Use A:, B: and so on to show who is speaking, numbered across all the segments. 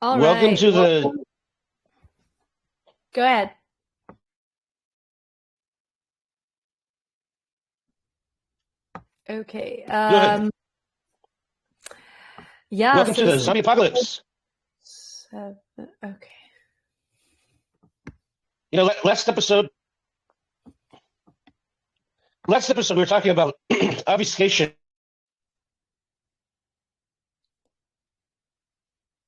A: All
B: Welcome
A: right.
B: to the.
A: Go ahead. Okay.
B: Go ahead.
A: Yeah.
B: Welcome to the zombie apocalypse.
A: Okay.
B: Last episode we were talking about obfuscation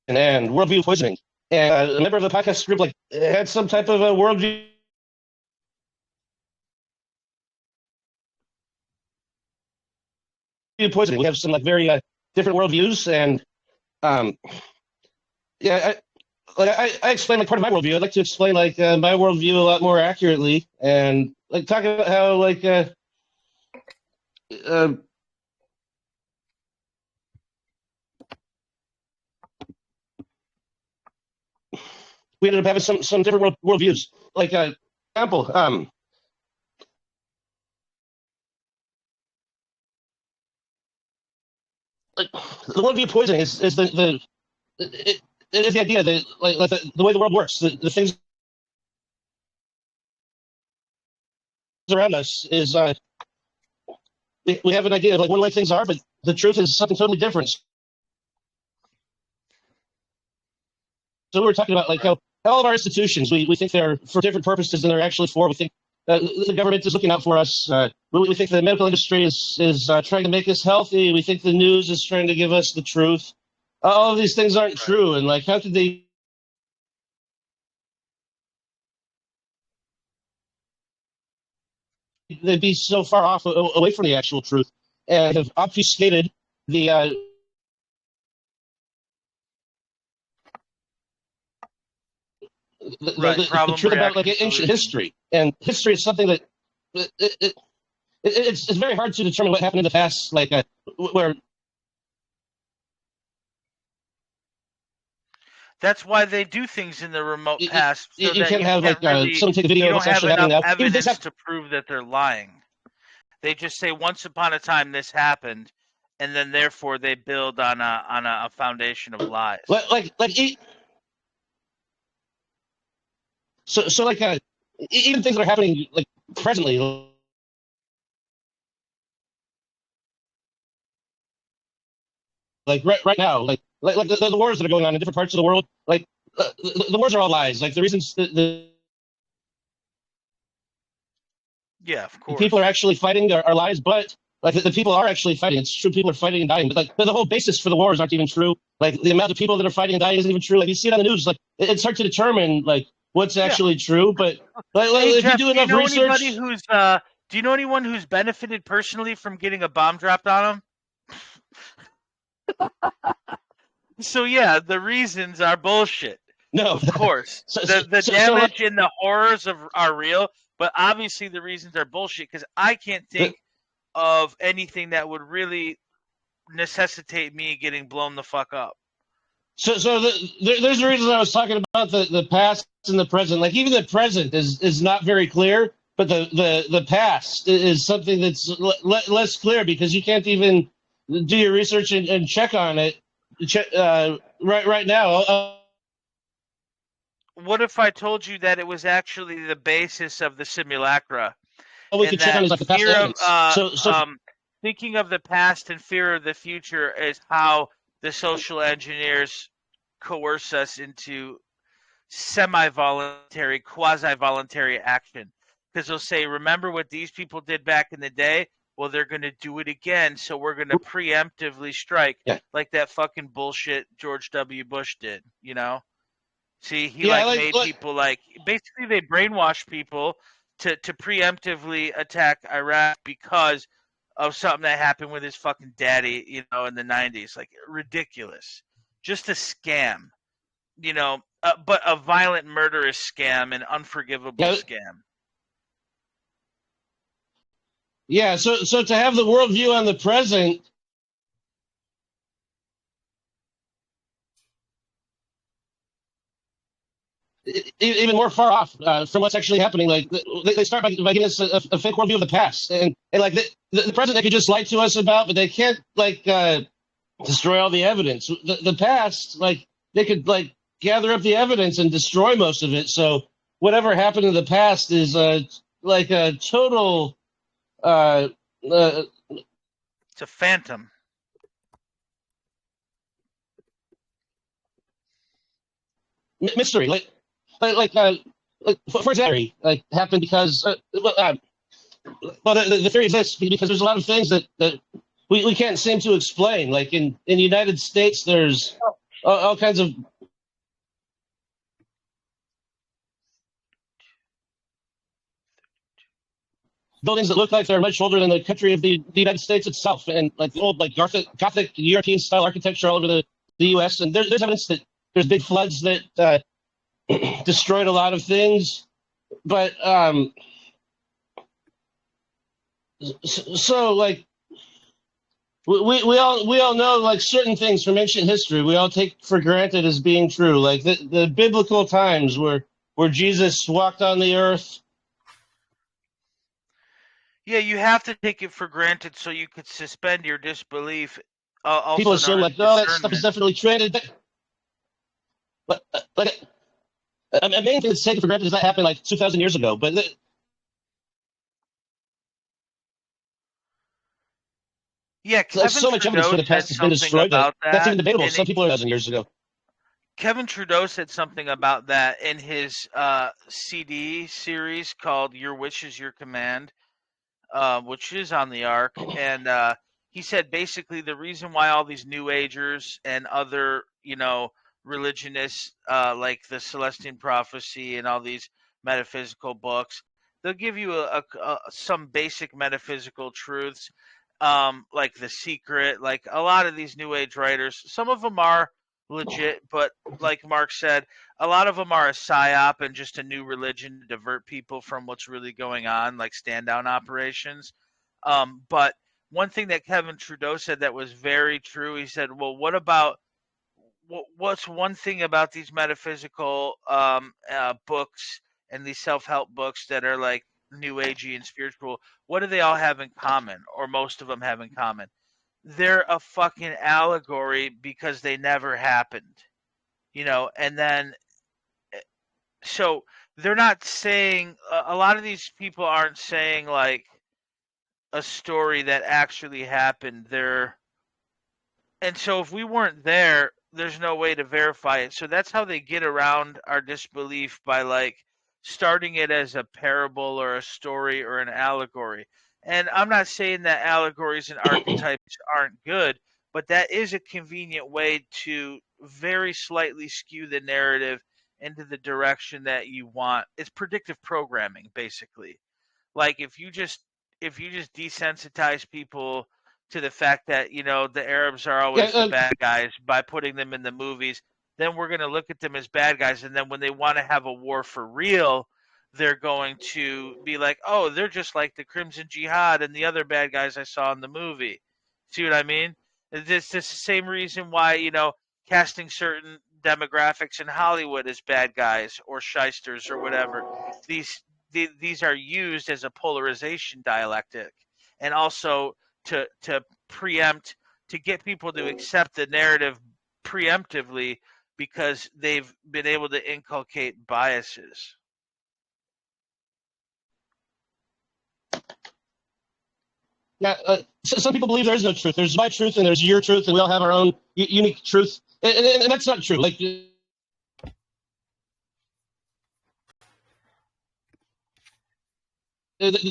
B: and worldview poisoning. And a member of the podcast group had some type of a worldview poisoning. We have some very different worldviews, and yeah, I explain part of my worldview. I'd like to explain my worldview a lot more accurately, and talk about how we ended up having some different worldviews. Example, the worldview poisoning is the it is the idea that the way the world works, the things around us is we have an idea of one way things are, but the truth is something totally different. So we were talking about how all of our institutions, we think they're for different purposes than they're actually for. We think the government is looking out for us. We think the medical industry is trying to make us healthy. We think the news is trying to give us the truth. All of these things aren't true, and how could they be so far off away from the actual truth and have obfuscated the the truth about ancient history. And history is something that it's very hard to determine what happened in the past, where.
C: That's why they do things in the remote past. So
B: you can't have someone take a video
C: of
B: what's
C: actually
B: happening now.
C: Evidence to prove that they're lying. They just say once upon a time this happened, and then therefore they build on a foundation of lies.
B: So even things that are happening presently. Right now, the wars that are going on in different parts of the world, the wars are all lies. The reasons
C: yeah, of course,
B: people are actually fighting are lies, but the people are actually fighting. It's true, people are fighting and dying, but the whole basis for the wars aren't even true. The amount of people that are fighting and dying isn't even true. You see it on the news. It's hard to determine what's actually true. But
C: hey,
B: if
C: Jeff,
B: you do enough research,
C: do you know anyone who's benefited personally from getting a bomb dropped on them? So yeah, the reasons are bullshit.
B: No,
C: of course, the damage and the horrors are real, but obviously the reasons are bullshit because I can't think of anything that would really necessitate me getting blown the fuck up.
B: So there's a reason I was talking about the past and the present. Even the present is not very clear, but the past is something that's less clear because you can't even do your research and check on it right now.
C: What if I told you that it was actually the basis of the simulacra?
B: All we can check on is the past evidence.
C: Thinking of the past and fear of the future is how the social engineers coerce us into semi-voluntary, quasi-voluntary action. Because they'll say, remember what these people did back in the day? Well, they're going to do it again, so we're going to preemptively strike like that fucking bullshit George W. Bush did, See, he made people basically they brainwash people to preemptively attack Iraq because of something that happened with his fucking daddy, in the 90s. Ridiculous. Just a scam, but a violent, murderous scam, an unforgivable scam.
B: Yeah, so to have the worldview on the present, even more far off from what's actually happening. They start by giving us a fake worldview of the past, and the present they could just lie to us about, but they can't destroy all the evidence. The past, they could gather up the evidence and destroy most of it. So whatever happened in the past is like a total
C: it's a phantom.
B: mystery. For example, like happened because the theory exists because there's a lot of things that we can't seem to explain. Like in the United States, there's all kinds of buildings that look like they're much older than the country of the United States itself, and like the old like Gothic European style architecture all over the U.S. And there's evidence that there's big floods that destroyed a lot of things, but so like we all know like certain things from ancient history we all take for granted as being true, like the biblical times where Jesus walked on the earth.
C: Yeah, you have to take it for granted so you could suspend your disbelief.
B: People assume like, oh, that stuff is definitely true. But like a main thing that's taken for granted is that happened like 2,000 years ago. But
C: yeah, Kevin
B: so much evidence for the past has been destroyed. That's even debatable. Some people are 1,000 years ago.
C: Kevin Trudeau said something about that in his CD series called "Your Wish Is Your Command." Which is on the Ark, and he said basically the reason why all these New Agers and other, religionists like the Celestine Prophecy and all these metaphysical books, they'll give you some basic metaphysical truths, like The Secret, like a lot of these New Age writers. Some of them are legit, but like Mark said, a lot of them are a psyop and just a new religion to divert people from what's really going on, like stand-down operations. But one thing that Kevin Trudeau said that was very true, he said, well, what's one thing about these metaphysical books and these self-help books that are like new agey and spiritual, what do they all have in common, or most of them have in common? They're a fucking allegory because they never happened, and then so they're not saying, a lot of these people aren't saying like a story that actually happened. And so if we weren't there, there's no way to verify it. So that's how they get around our disbelief, by like starting it as a parable or a story or an allegory. And I'm not saying that allegories and archetypes aren't good, but that is a convenient way to very slightly skew the narrative into the direction that you want. It's predictive programming, basically. Like if you just desensitize people to the fact that the Arabs are always the bad guys by putting them in the movies, then we're going to look at them as bad guys, and then when they want to have a war for real, they're going to be like, oh, they're just like the Crimson Jihad and the other bad guys I saw in the movie. See what I mean? It's the same reason why, casting certain demographics in Hollywood as bad guys or shysters or whatever. These are used as a polarization dialectic, and also to preempt, to get people to accept the narrative preemptively because they've been able to inculcate biases.
B: Yeah, some people believe there is no truth. There's my truth and there's your truth, and we all have our own unique truth, and that's not true. Like the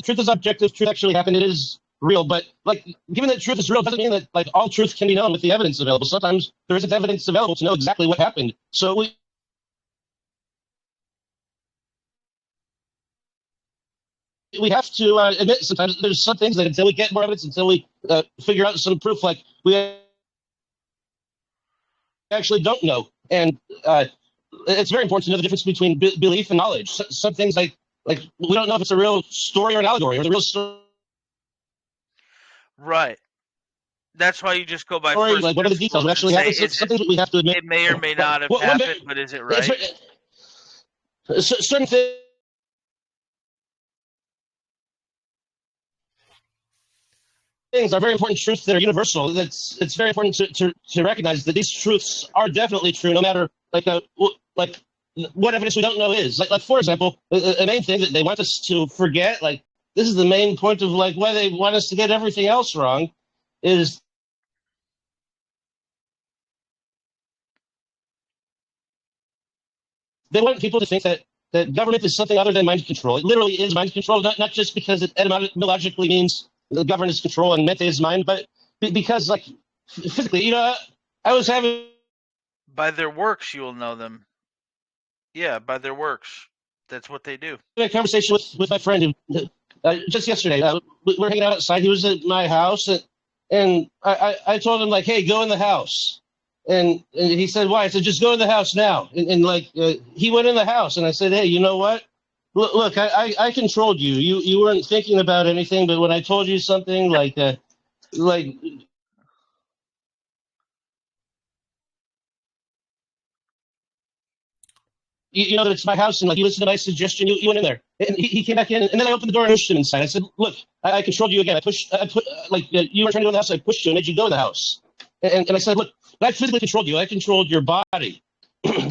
B: truth is objective. Truth actually happened. It is real, but like given that truth is real doesn't mean that like all truth can be known with the evidence available. Sometimes there isn't evidence available to know exactly what happened. So we have to admit sometimes there's some things that until we get more evidence, until we figure out some proof, like we actually don't know. And it's very important to know the difference between belief and knowledge. Some things like we don't know if it's a real story or an allegory or the real story.
C: Right. That's why you just go by
B: first. Like, what are the details? We actually have something that we have to admit.
C: It may or may not have happened, but is it right?
B: Certain things. Things are very important truths that are universal. It's very important to recognize that these truths are definitely true, no matter like like what evidence we don't know is. Like for example, a main thing that they want us to forget, like this is the main point of like why they want us to get everything else wrong, is they want people to think that government is something other than mind control. It literally is mind control, not just because it etymologically means the government is control and mente is mind, but because like physically, I was having
C: By their works, you will know them. Yeah, by their works. That's what they do.
B: a conversation with my friend just yesterday. We were hanging out outside. He was at my house, and I told him like, "Hey, go in the house." And he said, "Why?" I said, "Just go in the house now." And like he went in the house, and I said, "Hey, you know what? Look, I controlled you. You weren't thinking about anything, but when I told you something like you know that it's my house, and like you listened to my suggestion, you went in there, and he came back in, and then I opened the door and pushed him inside. I said, "Look, I controlled you again. I put like you were trying to go in the house. I pushed you and made you go in the house." And I said, "Look, I physically controlled you. I controlled your body."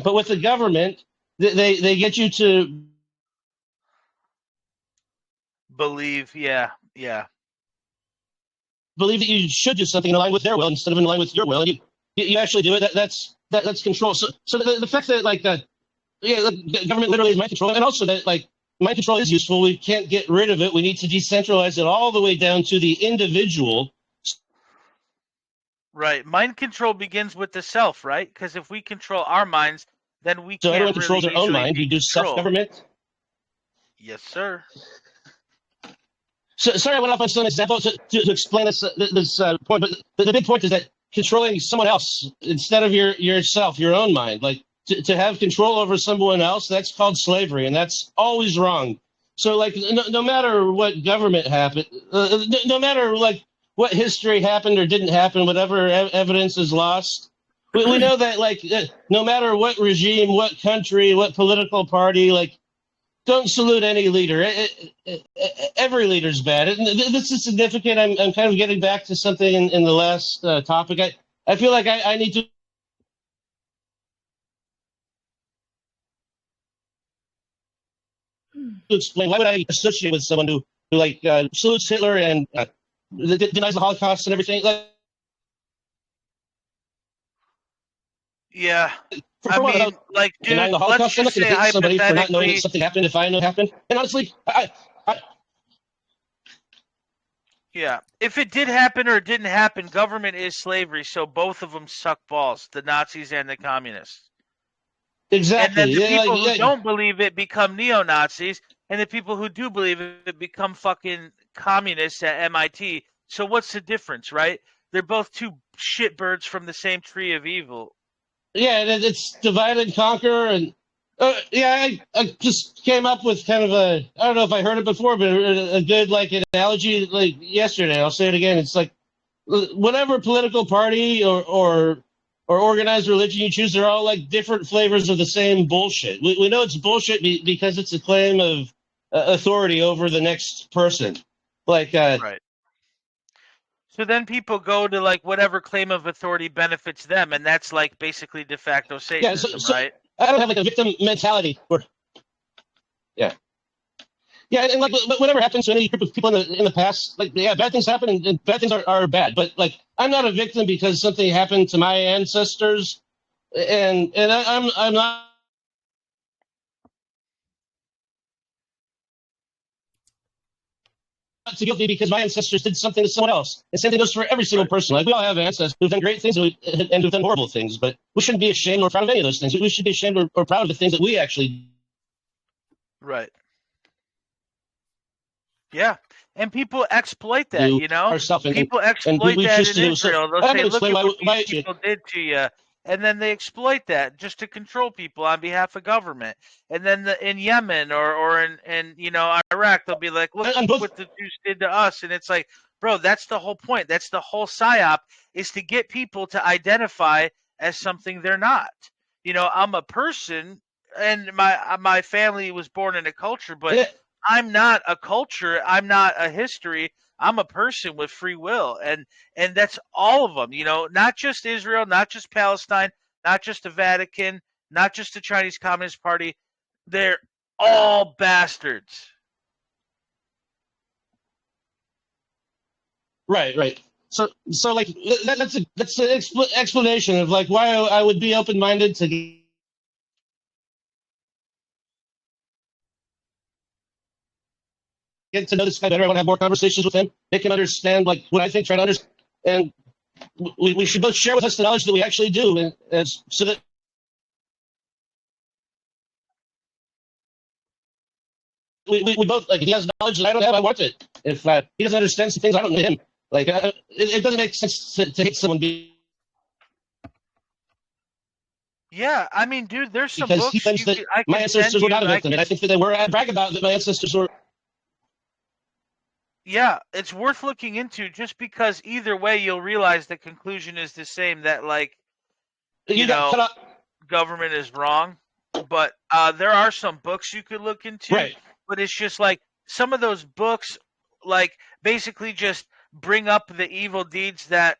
B: But with the government, they get you to
C: believe. Yeah.
B: believe that you should do something in line with their will instead of in line with your will, and you actually do it. That's control. So the fact that like the government literally is mind control, and also that like mind control is useful. We can't get rid of it. We need to decentralize it all the way down to the individual.
C: Right. Mind control begins with the self, right? Because if we control our minds, then we
B: So
C: can't
B: everyone
C: really
B: controls their own
C: easily
B: mind.
C: be
B: You do
C: controlled.
B: self-government.
C: Yes, sir.
B: So sorry, I went off on some example to explain this point, but the big point is that controlling someone else instead of yourself, your own mind, like to have control over someone else, that's called slavery, and that's always wrong. So like no matter what government happened, no matter like what history happened or didn't happen, whatever evidence is lost, we know that like no matter what regime, what country, what political party, like don't salute any leader. Every leader's bad. And this is significant. I'm kind of getting back to something in the last topic. I feel like I need to explain why would I associate with someone who like salutes Hitler and denies the Holocaust and everything. Like,
C: Yeah.
B: for
C: I
B: one,
C: mean, like, dude,
B: denying the
C: let's
B: Holocaust, I'm not
C: just
B: going
C: say
B: to hate somebody for not knowing that
C: hypothetically.
B: something happened if I know it happened. And honestly,
C: Yeah. If it did happen or it didn't happen, government is slavery, so both of them suck balls, the Nazis and the communists.
B: exactly.
C: And then the
B: Yeah,
C: people
B: like,
C: who don't believe it become neo-Nazis, and the people who do believe it become fucking communists at MIT. So what's the difference, right? They're both two shitbirds from the same tree of evil.
B: yeah, and it's divide and conquer. And yeah, I just came up with kind of I don't know if I heard it before, but a good like analogy like yesterday. I'll say it again. It's like whatever political party or organized religion you choose, they're all like different flavors of the same bullshit. We know it's bullshit because it's a claim of authority over the next person. Like
C: Right. So then people go to like whatever claim of authority benefits them, and that's like basically de facto
B: yeah,
C: Satanism,
B: so
C: right?
B: I don't have like a victim mentality. Yeah. Yeah, and like whatever happens to any group of people in the past, like yeah, bad things happen and bad things are bad. But like I'm not a victim because something happened to my ancestors, and I'm not too guilty because my ancestors did something to someone else. The same thing goes for every single person. Like we all have ancestors who've done great things and who've done horrible things, but we shouldn't be ashamed or proud of any of those things. We should be ashamed or proud of the things that we actually.
C: Right. Yeah. And people exploit that,
B: do
C: you know?
B: ourselves,
C: People
B: and
C: exploit
B: we
C: that
B: choose
C: in
B: to do so.
C: Israel. They'll
B: I'm
C: say,
B: going to
C: look
B: explain
C: at what
B: why
C: these people did to you. And then they exploit that just to control people on behalf of government. And then in Yemen or in Iraq, they'll be like, look what the Jews did to us. And it's like, bro, that's the whole point. That's the whole psyop, is to get people to identify as something they're not. I'm a person, and my family was born in a culture, but I'm not a culture. I'm not a history. I'm a person with free will, and that's all of them. Not just Israel, not just Palestine, not just the Vatican, not just the Chinese Communist Party. They're all bastards.
B: Right. So like that's an explanation of like why I would be open-minded to get to know this guy better. I want to have more conversations with him. Make him understand like what I think, try to understand, and we should both share with us the knowledge that we actually do, and so that we both, like, if he has knowledge that I don't have, I want it. If he doesn't understand some things, I don't know him. Like, it doesn't make sense to hate someone
C: Yeah, I mean, dude, there's some
B: because
C: books
B: he claims that
C: I
B: my
C: can
B: ancestors
C: send
B: were
C: you.
B: not a victim, and I think that they were. I brag about that my ancestors were.
C: Yeah, it's worth looking into, just because either way you'll realize the conclusion is the same, that like,
B: You got cut off.
C: government is wrong. But there are some books you could look into.
B: Right.
C: But it's just like some of those books, like, basically just bring up the evil deeds that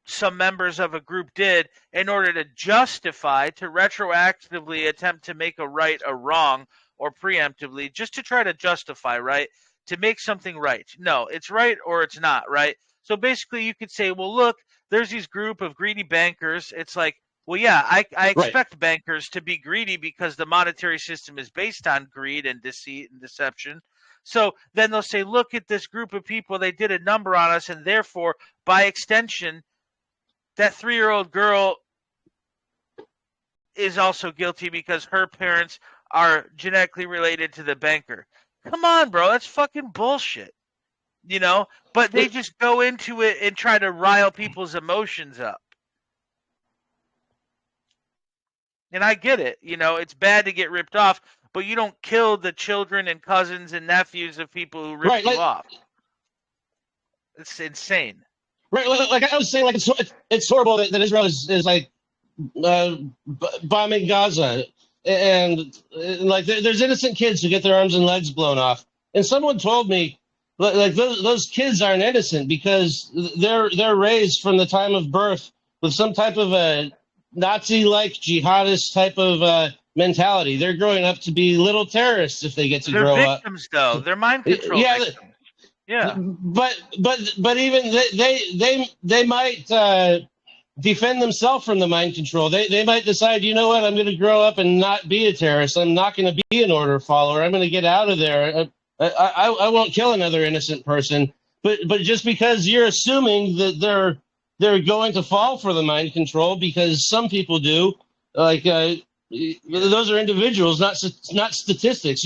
C: some members of a group did in order to justify, to retroactively attempt to make a right a wrong, or preemptively just to try to justify, right? To make something right. No, it's right or it's not, right? So basically you could say, well, look, there's these group of greedy bankers. It's like, well, yeah, I
B: Right.
C: expect bankers to be greedy because the monetary system is based on greed and deceit and deception. So then they'll say, look at this group of people, they did a number on us, and therefore, by extension, that 3-year-old girl is also guilty because her parents are genetically related to the banker. Come on, bro, that's fucking bullshit. You know? But they just go into it and try to rile people's emotions up. And I get it. You know, it's bad to get ripped off, but you don't kill the children and cousins and nephews of people who ripped you off. It's insane.
B: Right, like I was saying, like it's horrible that Israel is like bombing Gaza, and like there's innocent kids who get their arms and legs blown off. And someone told me, like those kids aren't innocent because they're raised from the time of birth with some type of a Nazi-like jihadist type of mentality. They're growing up to be little terrorists if they get to grow up.
C: They're victims, though. They're mind control victims. Yeah,
B: but even they might defend themselves from the mind control. They might decide, you know what, I'm going to grow up and not be a terrorist. I'm not going to be an order follower. I'm going to get out of there. I won't kill another innocent person. But just because you're assuming that they're going to fall for the mind control, because some people do, like those are individuals, not statistics.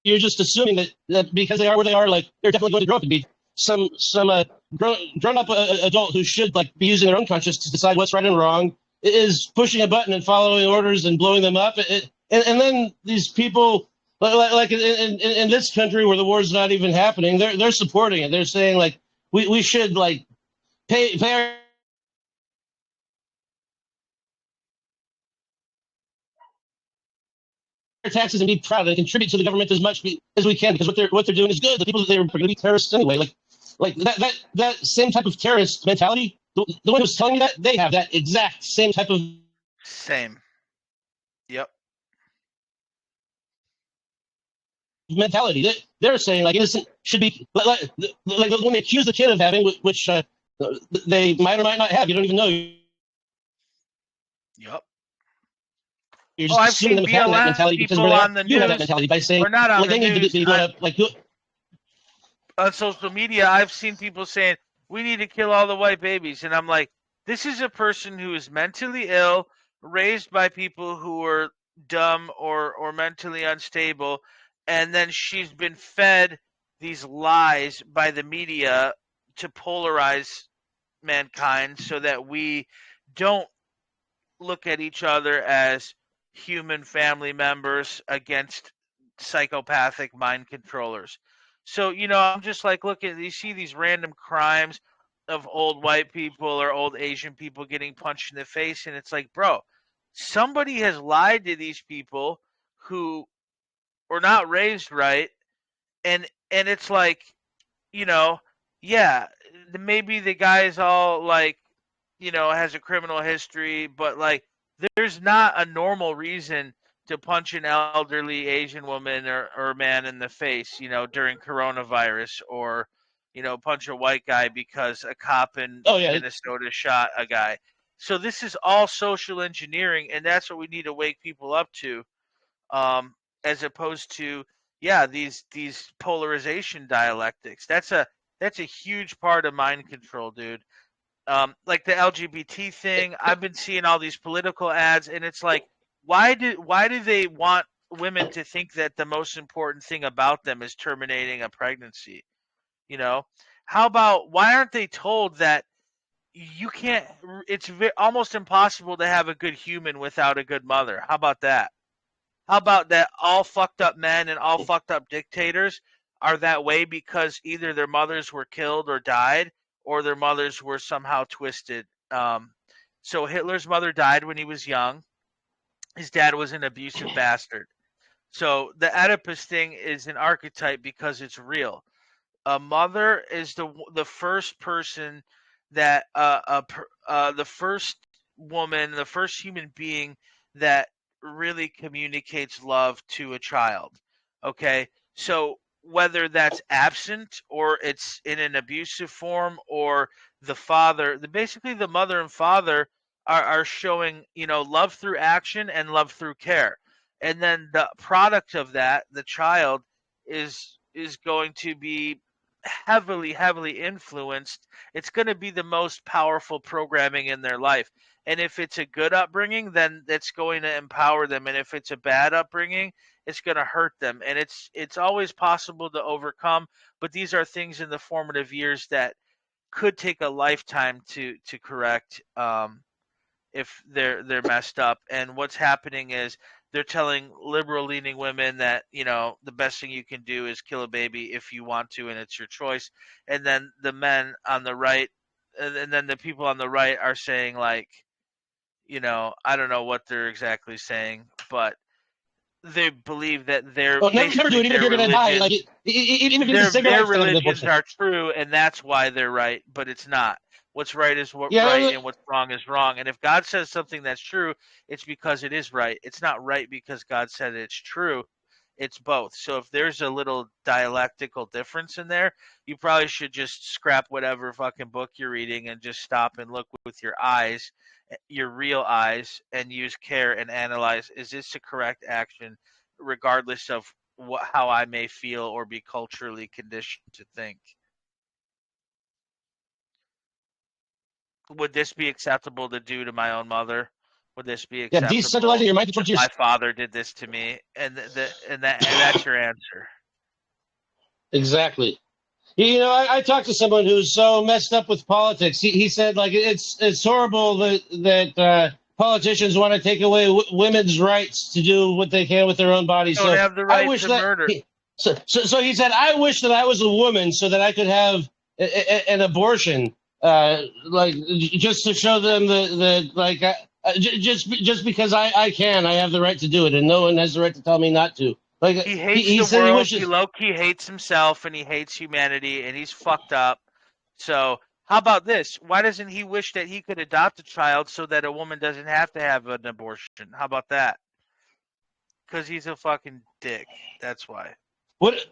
B: You're just assuming that because they are where they are, like they're definitely going to grow up and be some grown up adult who should like be using their own conscience to decide what's right and wrong, is pushing a button and following orders and blowing them up. And then these people, like in this country where the war's not even happening, they're supporting it. They're saying like we should like pay our taxes and be proud and contribute to the government as much as we can, because what they're doing is good. The people that they were going to be terrorists anyway. Like that same type of terrorist mentality. The one who's telling you that, they have that exact same type of
C: Yep.
B: mentality. They're saying like innocent should be like when they accuse the kid of having, which they might or might not have. You don't even know.
C: Yep.
B: You're just
C: I've
B: assuming
C: seen
B: them having that mentality because
C: people on the
B: you have that
C: news,
B: mentality by saying
C: or not on
B: like
C: the
B: they need
C: news.
B: to be going up like.
C: On social media, I've seen people saying we need to kill all the white babies, and I'm like, this is a person who is mentally ill, raised by people who are dumb or mentally unstable, and then she's been fed these lies by the media to polarize mankind so that we don't look at each other as human family members against psychopathic mind controllers. So, I'm just like, look at, you see these random crimes of old white people or old Asian people getting punched in the face, and it's like, bro, somebody has lied to these people who were not raised right, and it's like, yeah, maybe the guy is all like, has a criminal history, but like there's not a normal reason to punch an elderly Asian woman or man in the face, during coronavirus, or punch a white guy because a cop in Minnesota shot a guy. So this is all social engineering, and that's what we need to wake people up to, as opposed to these polarization dialectics. That's a huge part of mind control, dude. Like the LGBT thing, I've been seeing all these political ads, and it's like, why do they want women to think that the most important thing about them is terminating a pregnancy? How about, why aren't they told that you can't? It's almost impossible to have a good human without a good mother. How about that? How about that? All fucked up men and all fucked up dictators are that way because either their mothers were killed or died, or their mothers were somehow twisted. So Hitler's mother died when he was young. His dad was an abusive bastard. So the Oedipus thing is an archetype because it's real. A mother is the first person that the first woman, the first human being that really communicates love to a child. Okay, so whether that's absent or it's in an abusive form, or the father, basically the mother and father are showing love through action and love through care, and then the product of that, the child, is going to be heavily influenced. It's going to be the most powerful programming in their life. And if it's a good upbringing, then that's going to empower them. And if it's a bad upbringing, it's going to hurt them. And it's always possible to overcome, but these are things in the formative years that could take a lifetime to correct, if they're messed up. And what's happening is they're telling liberal leaning women that the best thing you can do is kill a baby if you want to, and it's your choice. And then the men on the right, and then the people on the right are saying, like, I don't know what they're exactly saying, but they believe that their
B: never do it, even if you're going to die. Like, even if
C: their religions are true, and that's why they're right, but it's not. What's right is right, and what's wrong is wrong. And if God says something that's true, it's because it is right. It's not right because God said it's true. It's both. So if there's a little dialectical difference in there, you probably should just scrap whatever fucking book you're reading and just stop and look with your eyes, your real eyes, and use care and analyze, is this a correct action, regardless of how I may feel or be culturally conditioned to think. Would this be acceptable to do to my own mother? Would this be acceptable?
B: Yeah, decentralizing your mind control.
C: My father did this to me, and that's your answer.
B: Exactly. I talked to someone who's so messed up with politics. He said, like, it's horrible that politicians want to take away women's rights to do what they can with their own bodies.
C: Don't have the right to murder.
B: So he said, I wish that I was a woman so that I could have an abortion. Like, just to show them that like, just because I can, I have the right to do it, and no one has the right to tell me not to. Like,
C: he hates the world. He low-key hates himself, and he hates humanity, and he's fucked up. So how about this? Why doesn't he wish that he could adopt a child so that a woman doesn't have to have an abortion? How about that? Because he's a fucking dick. That's why.
B: What?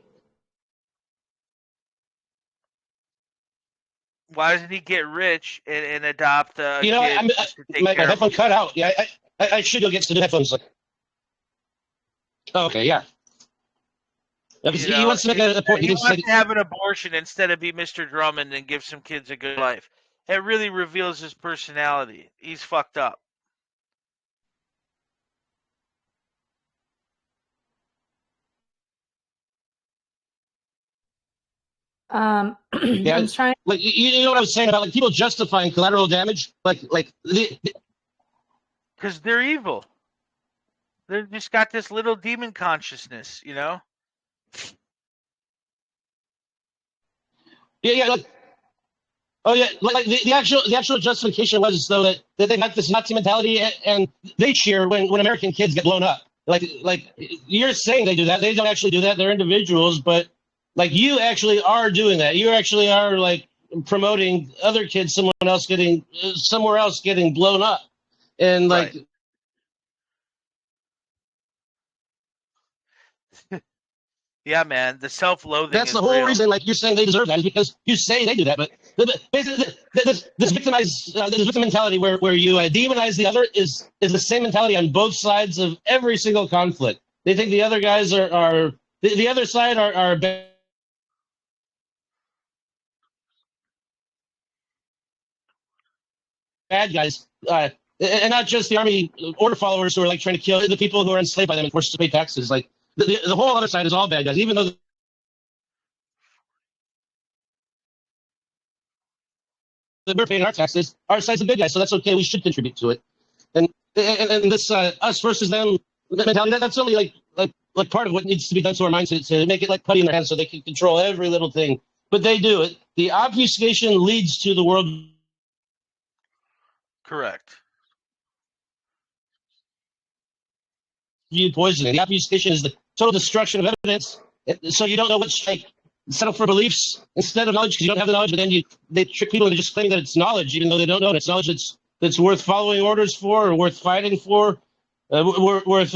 C: Why doesn't he get rich and adopt a kid to take
B: my
C: care of
B: headphone
C: him?
B: cut out. Yeah, I should go get some new headphones. Okay, yeah. He wants to make a point.
C: He wants to have an abortion instead of be Mr. Drummond and give some kids a good life. It really reveals his personality. He's fucked up.
A: Yeah, I'm trying.
B: Like, you know what I was saying about, like, people justifying collateral damage, like
C: because they're evil. They've just got this little demon consciousness,
B: Yeah, like the actual justification was, though, that they have this Nazi mentality, and they cheer when American kids get blown up. Like you're saying they do that. They don't actually do that. They're individuals, but like, you actually are doing that. You actually are, like, promoting other kids, somewhere else getting blown up, and like.
C: Right. Yeah, man, the self-loathing.
B: That's
C: is
B: the whole
C: real.
B: reason, like you're saying, they deserve that is because you say they do that. But basically, this victim mentality where you demonize the other is the same mentality on both sides of every single conflict. They think the other guys are the other side are bad guys. And not just the army order followers who are like trying to kill the people who are enslaved by them and forced to pay taxes. Like the whole other side is all bad guys, even though we're paying our taxes. Our side's a big guy, so that's okay. We should contribute to it. And this us versus them mentality, that's only like part of what needs to be done to our minds to make it like putty in their hands so they can control every little thing. But they do it. The obfuscation leads to the world.
C: Correct.
B: View poisoning. The obfuscation is the total destruction of evidence, so you don't know which settle for beliefs instead of knowledge because you don't have the knowledge. But then they trick people into just claiming that it's knowledge, even though they don't know. And it's knowledge that's worth following orders for, or worth fighting for, worth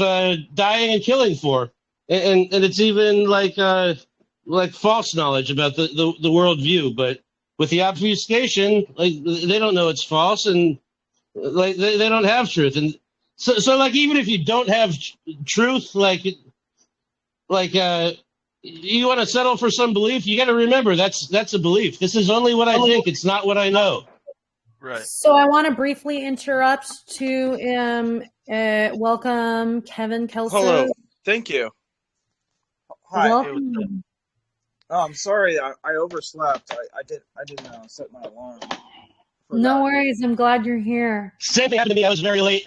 B: dying and killing for. And it's even like false knowledge about the worldview. But with the obfuscation, like they don't know it's false, and like they don't have truth. And so like even if you don't have truth, like you want to settle for some belief, you got to remember that's a belief. This is only what I think. It's not what I know.
C: Right.
A: So I want to briefly interrupt to welcome Kevin Kelso.
D: Hello. Thank you. Hi.
A: Welcome.
D: Oh, I'm sorry. I overslept. I didn't set my alarm.
A: No worries. I'm glad you're here.
B: Same thing happened to me. I was very late.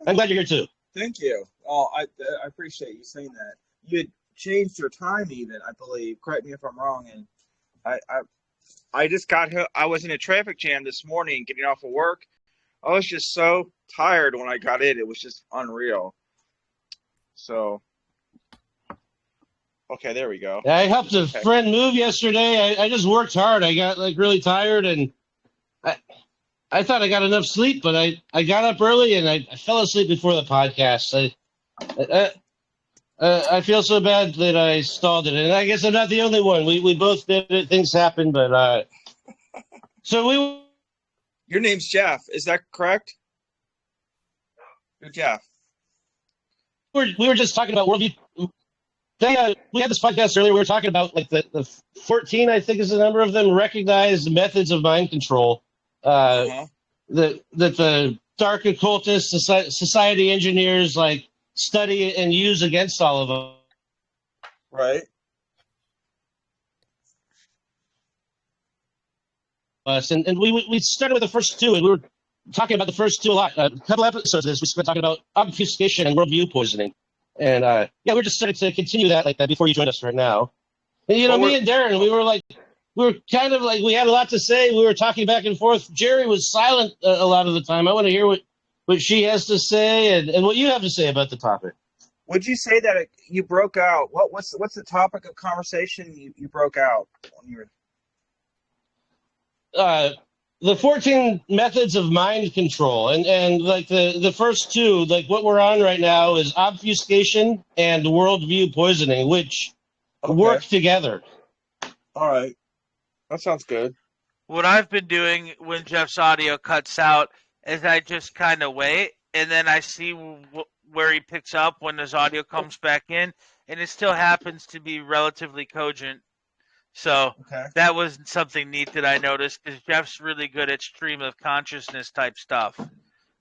B: I'm glad you're here too.
D: Thank you. Oh, I appreciate you saying that. You had changed your time even, I believe. Correct me if I'm wrong. And I just got here. I was in a traffic jam this morning getting off of work. I was just so tired when I got in. It was just unreal. So, okay, there we go.
B: I helped a friend move yesterday. I just worked hard. I got like really tired, and I thought I got enough sleep, but I got up early and I fell asleep before the podcast. I feel so bad that I stalled it, and I guess I'm not the only one. We both did it. Things happen, but so
D: Your name's Jeff. Is that correct? You're Jeff.
B: We were just talking about worldview. We had this podcast earlier. We were talking about like the 14, I think is the number of them, recognized methods of mind control. That the dark occultists, society engineers, like study and use against all of them.
D: Right.
B: Us and we started with the first two, and we were talking about the first two a lot. A couple episodes of this, we spent talking about obfuscation and worldview poisoning, and we're just starting to continue that like that before you joined us right now. And me and Darren, we were kind of like we had a lot to say. We were talking back and forth. Jerry was silent a lot of the time. I want to hear what she has to say and what you have to say about the topic.
D: Would you say that you broke out? What's the topic of conversation you broke out when you were?
B: The 14 methods of mind control, and like the first two, like what we're on right now is obfuscation and worldview poisoning, which work together.
D: All right, that sounds good.
C: What I've been doing when Jeff's audio cuts out is I just kind of wait, and then I see where he picks up when his audio comes back in, and it still happens to be relatively cogent. So that was something neat that I noticed, because Jeff's really good at stream of consciousness type stuff,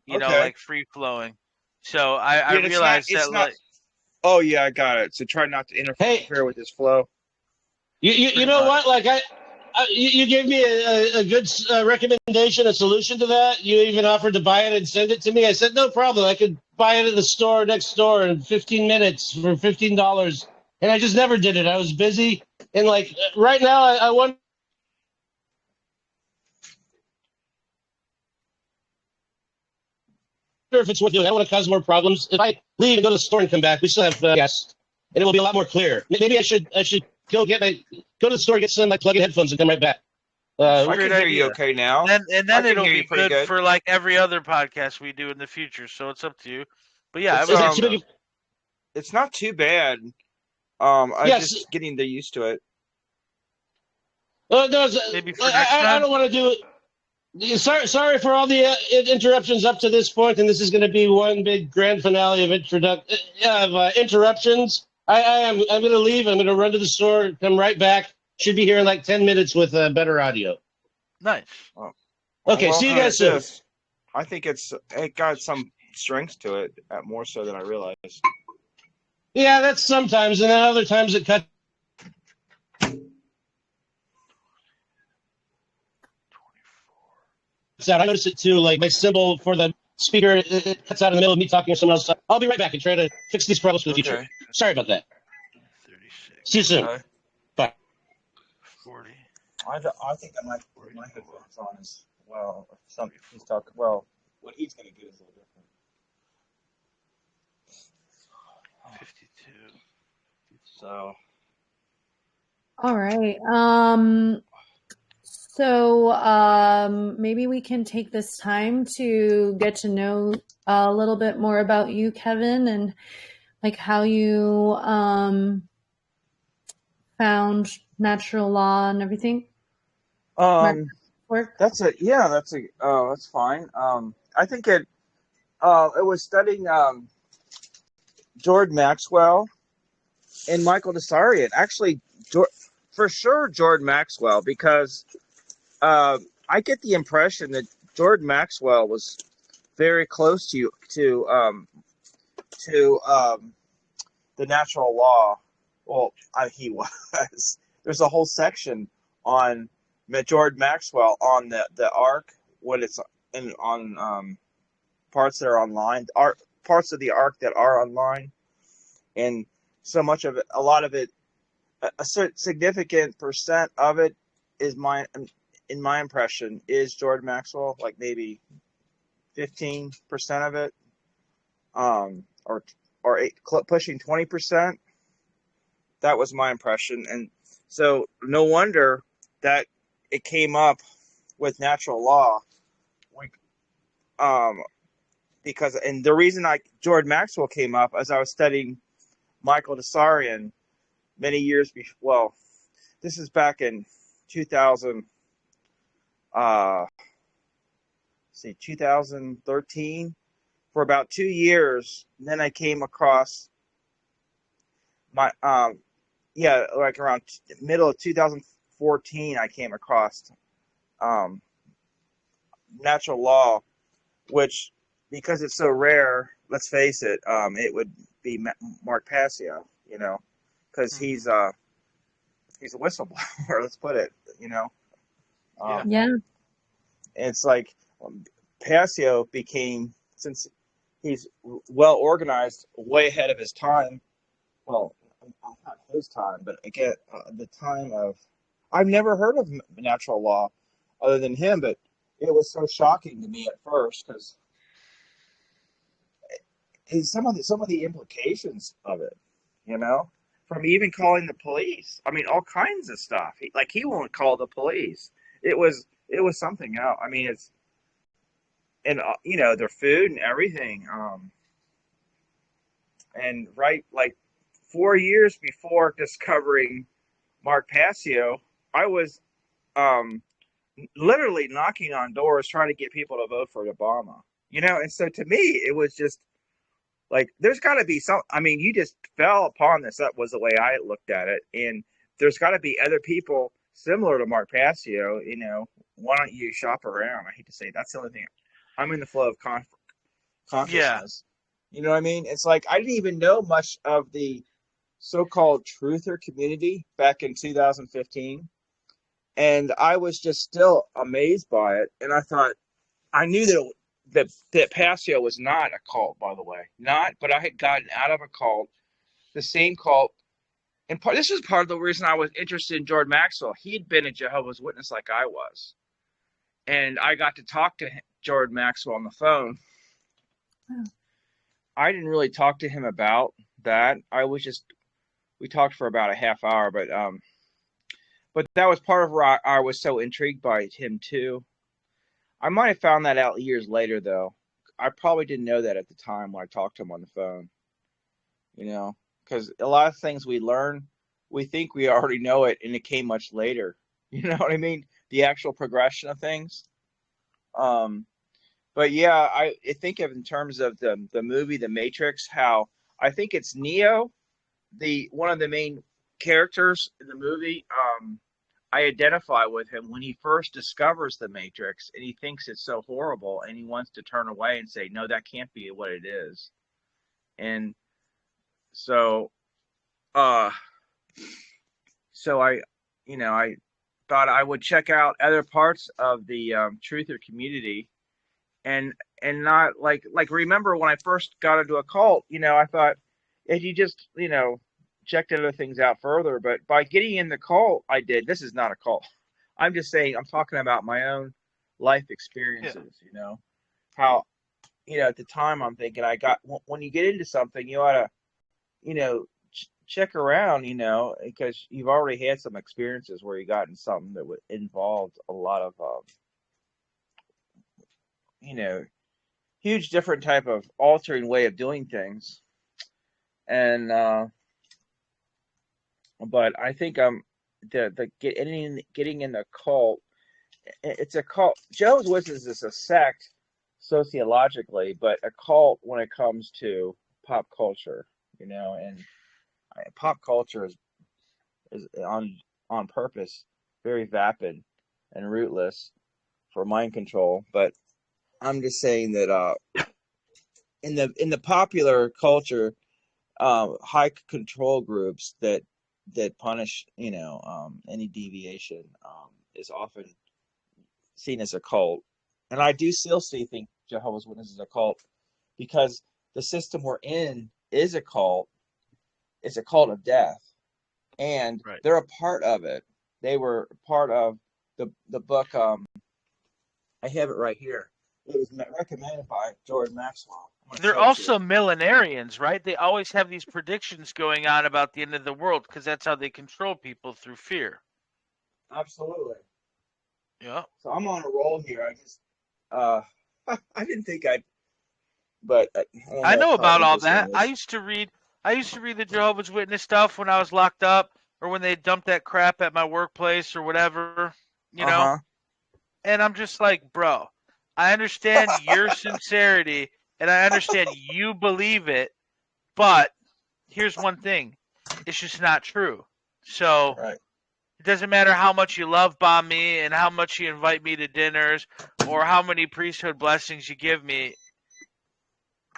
C: you know, like free flowing. So I realized that.
D: Oh yeah, I got it. So try not to interfere with his flow.
B: You know what? Like you gave me a good recommendation, a solution to that. You even offered to buy it and send it to me. I said no problem. I could buy it at the store next door in 15 minutes for $15, and I just never did it. I was busy. And like right now, I wonder if it's worth doing. I don't want to cause more problems. If I leave and go to the store and come back, we still have guests, and it will be a lot more clear. Maybe I should go to the store, get some like plug-in headphones, and come right back.
D: I
C: Great
D: can hear you
C: idea.
D: okay now.
C: And
D: I
C: then
D: can
C: it'll
D: hear
C: be
D: you pretty
C: good
D: good.
C: for like every other podcast we do in the future. So it's up to you. But yeah, I
D: It's
C: would think so.
D: it's not too bad. I'm
B: Yes.
D: just getting used to it.
B: No,
C: Maybe for next
B: I
C: time.
B: don't want to do it. Sorry for all the interruptions up to this point, and this is going to be one big grand finale of interruptions. I'm going to leave. I'm going to run to the store, come right back. Should be here in like 10 minutes with better audio.
C: Nice.
B: Okay,
D: Well,
B: see you
D: how
B: guys
D: about
B: soon.
D: this? I think it got some strength to it, more so than I realized.
B: Yeah, that's sometimes, and then other times it cuts out. I notice it too, like my symbol for the speaker, it cuts out in the middle of me talking or someone else. I'll be right back and try to fix these problems for the future. Sorry about that.
C: 36.
B: See you soon.
D: Okay.
B: Bye.
C: 40.
D: I think I might put my headphones on as well. Something he's talking. Well, what he's going to get is a little different.
C: 52.
D: So.
A: All right. So maybe we can take this time to get to know a little bit more about you, Kevin, and like how you found natural law and everything. Work.
D: That's fine. I think it was studying George Maxwell and Michael Desarian. Actually, for sure, George Maxwell, because I get the impression that George Maxwell was very close to the natural law. Well, he was. There's a whole section on George Maxwell on the Ark when it's on parts that are online, parts of the Ark that are online, and so much of it, a lot of it, a significant percent of it is in my impression, is George Maxwell, like maybe 15% of it, or pushing 20%. That was my impression, and so no wonder that it came up with natural law. Because the reason George Maxwell came up as I was studying Michael Desarian many years before. Well, this is back in 2013, for about 2 years. And then I came across like around middle of 2014, I came across natural law, which, because it's so rare, let's face it, it would be Mark Passio, because he's a whistleblower. Let's put it,
A: Yeah.
D: It's like Passio became, since he's well organized, way ahead of his time. Well, not his time, but again, the time of. I've never heard of natural law other than him, but it was so shocking to me at first because some of the implications of it, from even calling the police. I mean, all kinds of stuff. He won't call the police. It was something else. I mean, it's, and their food and everything. And right, like 4 years before discovering Mark Passio, I was literally knocking on doors trying to get people to vote for Obama. And so to me, it was just like, there's got to be some. I mean, you just fell upon this. That was the way I looked at it, and there's got to be other people similar to Mark Passio. Why don't you shop around? I hate to say it. That's the only thing. I'm in the flow of consciousness.
C: Yeah.
D: You know what I mean? It's like I didn't even know much of the so-called truther community back in 2015, and I was just still amazed by it. And I thought, I knew that Passio was not a cult, by the way, but I had gotten out of a cult, the same cult, and this was part of the reason I was interested in George Maxwell. He'd been a Jehovah's Witness like I was, and I got to talk to George Maxwell on the phone.
A: Wow.
D: I didn't really talk to him about that. We talked for about a half hour, but But that was part of where I was so intrigued by him too. I might have found that out years later, though. I probably didn't know that at the time when I talked to him on the phone. Because a lot of things we learn, we think we already know it, and it came much later. You know what I mean? The actual progression of things. But yeah, I think of in terms of the movie The Matrix, how I think it's Neo, the one of the main characters in the movie. I identify with him when he first discovers the Matrix and he thinks it's so horrible and he wants to turn away and say, no, that can't be what it is. And so, so I thought I would check out other parts of the truther community, and not remember when I first got into a cult, I thought if you just checked other things out further, but by getting in the cult, I did. This is not a cult. I'm just saying, I'm talking about my own life experiences.
C: Yeah.
D: How at the time I'm thinking when you get into something, you ought to check around, because you've already had some experiences where you got in something that involved a lot of huge different type of altering way of doing things. And but I think getting in the cult, it's a cult. Jehovah's Witnesses is a sect sociologically, but a cult when it comes to pop culture, and pop culture is on purpose very vapid and rootless for mind control. But I'm just saying that in the popular culture, high control groups that punish any deviation is often seen as a cult. And I do still think Jehovah's Witnesses is a cult, because the system we're in is a cult. It's a cult of death, and
C: Right.
D: They're a part of it. They were part of the book. I have it right here. It was recommended by George Maxwell.
C: They're also millenarians, right? They always have these predictions going on about the end of the world because that's how they control people, through fear.
D: Absolutely.
C: Yeah.
D: So I'm on a roll here. I just I didn't think I'd, but
C: I know about all
D: interesting
C: that.
D: is.
C: I used to read the Jehovah's Witness stuff when I was locked up, or when they dumped that crap at my workplace or whatever, And I'm just like, bro, I understand your sincerity and I understand you believe it, but here's one thing. It's just not true. So
D: Right.
C: it doesn't matter how much you love bomb me and how much you invite me to dinners or how many priesthood blessings you give me.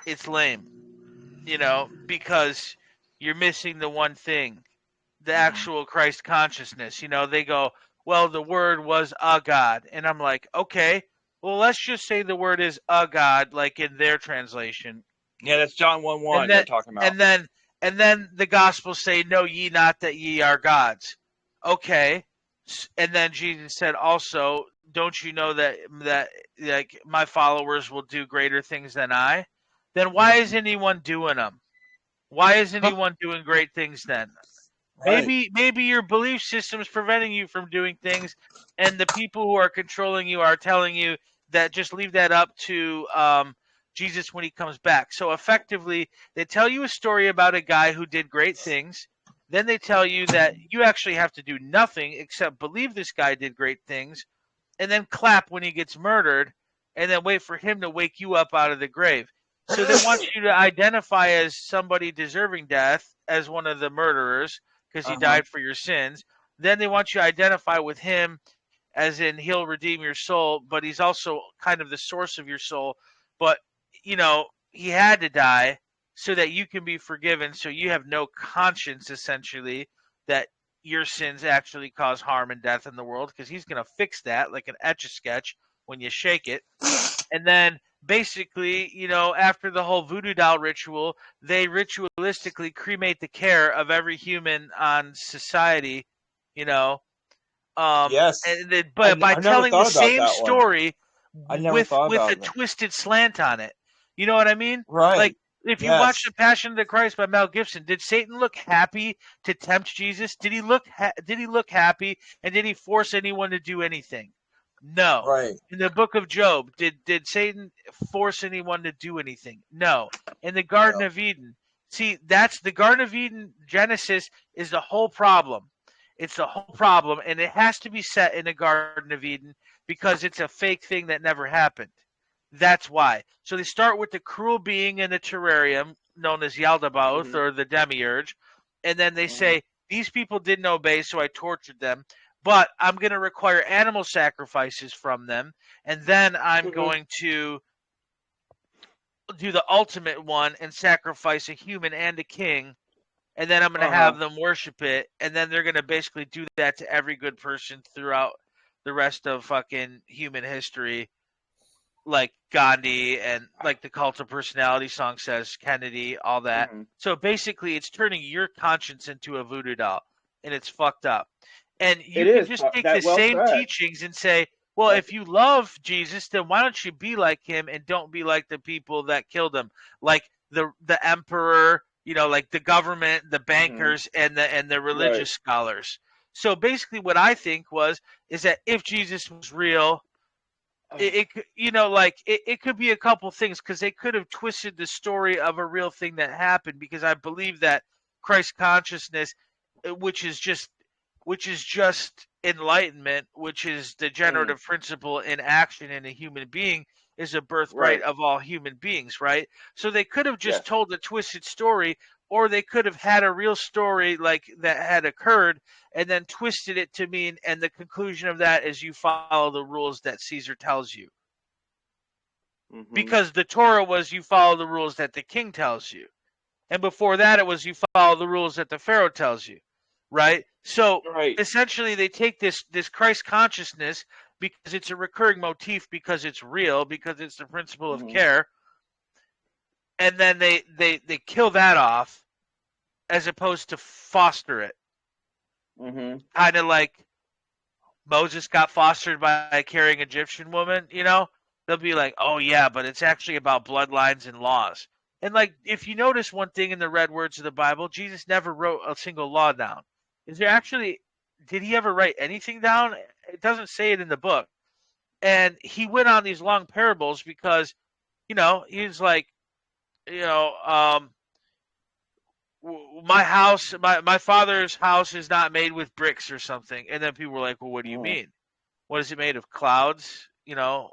C: It's lame, because you're missing the one thing, the actual Christ consciousness. They go, well, the word was a God. And I'm like, okay, well, let's just say the word is a God, like in their translation.
D: Yeah, that's John 1:1 they're talking about.
C: And then the Gospels say, know ye not that ye are gods. Okay. And then Jesus said also, don't you know that like my followers will do greater things than I? Then why is anyone doing them? Why is anyone doing great things then?
D: Right.
C: Maybe your belief system is preventing you from doing things, and the people who are controlling you are telling you that just leave that up to Jesus when he comes back. So effectively, they tell you a story about a guy who did great things. Then they tell you that you actually have to do nothing except believe this guy did great things, and then clap when he gets murdered, and then wait for him to wake you up out of the grave. So they want you to identify as somebody deserving death, as one of the murderers, because he died for your sins. Then they want you to identify with him, as in he'll redeem your soul, but he's also kind of the source of your soul. But, he had to die so that you can be forgiven, so you have no conscience, essentially, that your sins actually cause harm and death in the world, because he's going to fix that like an Etch-a-Sketch when you shake it. And then basically, after the whole voodoo doll ritual, they ritualistically cremate the care of every human on society,
D: Yes.
C: But by telling the same story
D: I never thought
C: with
D: about
C: a
D: that.
C: twisted slant on it. You know what I mean?
D: Right.
C: Like If you watch
D: Yes.
C: The Passion of the Christ by Mel Gibson, did Satan look happy to tempt Jesus? Did he look happy, and did he force anyone to do anything? No.
D: Right.
C: In the book of Job, did Satan force anyone to do anything? No. In the Garden
D: No.
C: of Eden, see, that's the Garden of Eden. Genesis is the whole problem. It's the whole problem, and it has to be set in the Garden of Eden because it's a fake thing that never happened. That's why. So they start with the cruel being in the terrarium, known as Yaldabaoth or the Demiurge, and then they say, these people didn't obey, so I tortured them, but I'm going to require animal sacrifices from them, and then I'm going to do the ultimate one and sacrifice a human and a king, and then I'm going to have them worship it, and then they're going to basically do that to every good person throughout the rest of fucking human history, like Gandhi and like the Cult of Personality song says, Kennedy, all that. So basically, it's turning your conscience into a voodoo doll, and it's fucked up. And you
D: It
C: can
D: is
C: just take
D: that
C: the
D: well
C: same
D: said.
C: teachings and say, well, if you love Jesus, then why don't you be like him and don't be like the people that killed him, like the emperor, you know, like the government, the bankers, and the religious scholars. So basically, what I think is that if Jesus was real, it you know, like it could be a couple things, because they could have twisted the story of a real thing that happened, because I believe that Christ consciousness, which is just enlightenment, which is the generative principle in action in a human being, is a birthright of all human beings, right? So they could have just told a twisted story, or they could have had a real story like that had occurred and then twisted it to mean, and the conclusion of that is you follow the rules that Caesar tells you. Because the Torah was you follow the rules that the king tells you. And before that, it was you follow the rules that the Pharaoh tells you, right? So essentially, they take this Christ consciousness, because it's a recurring motif, because it's real, because it's the principle of care, and then they kill that off as opposed to foster it. Kind of like Moses got fostered by a carrying Egyptian woman, you know? They'll be like, oh yeah, but it's actually about bloodlines and laws. And like, if you notice one thing in the red words of the Bible, Jesus never wrote a single law down. Did he ever write anything down? It doesn't say it in the book. And he went on these long parables because, you know, he's like, you know, my father's house is not made with bricks or something. And then people were like, well, what do you mean? What is it made of? Clouds? You know,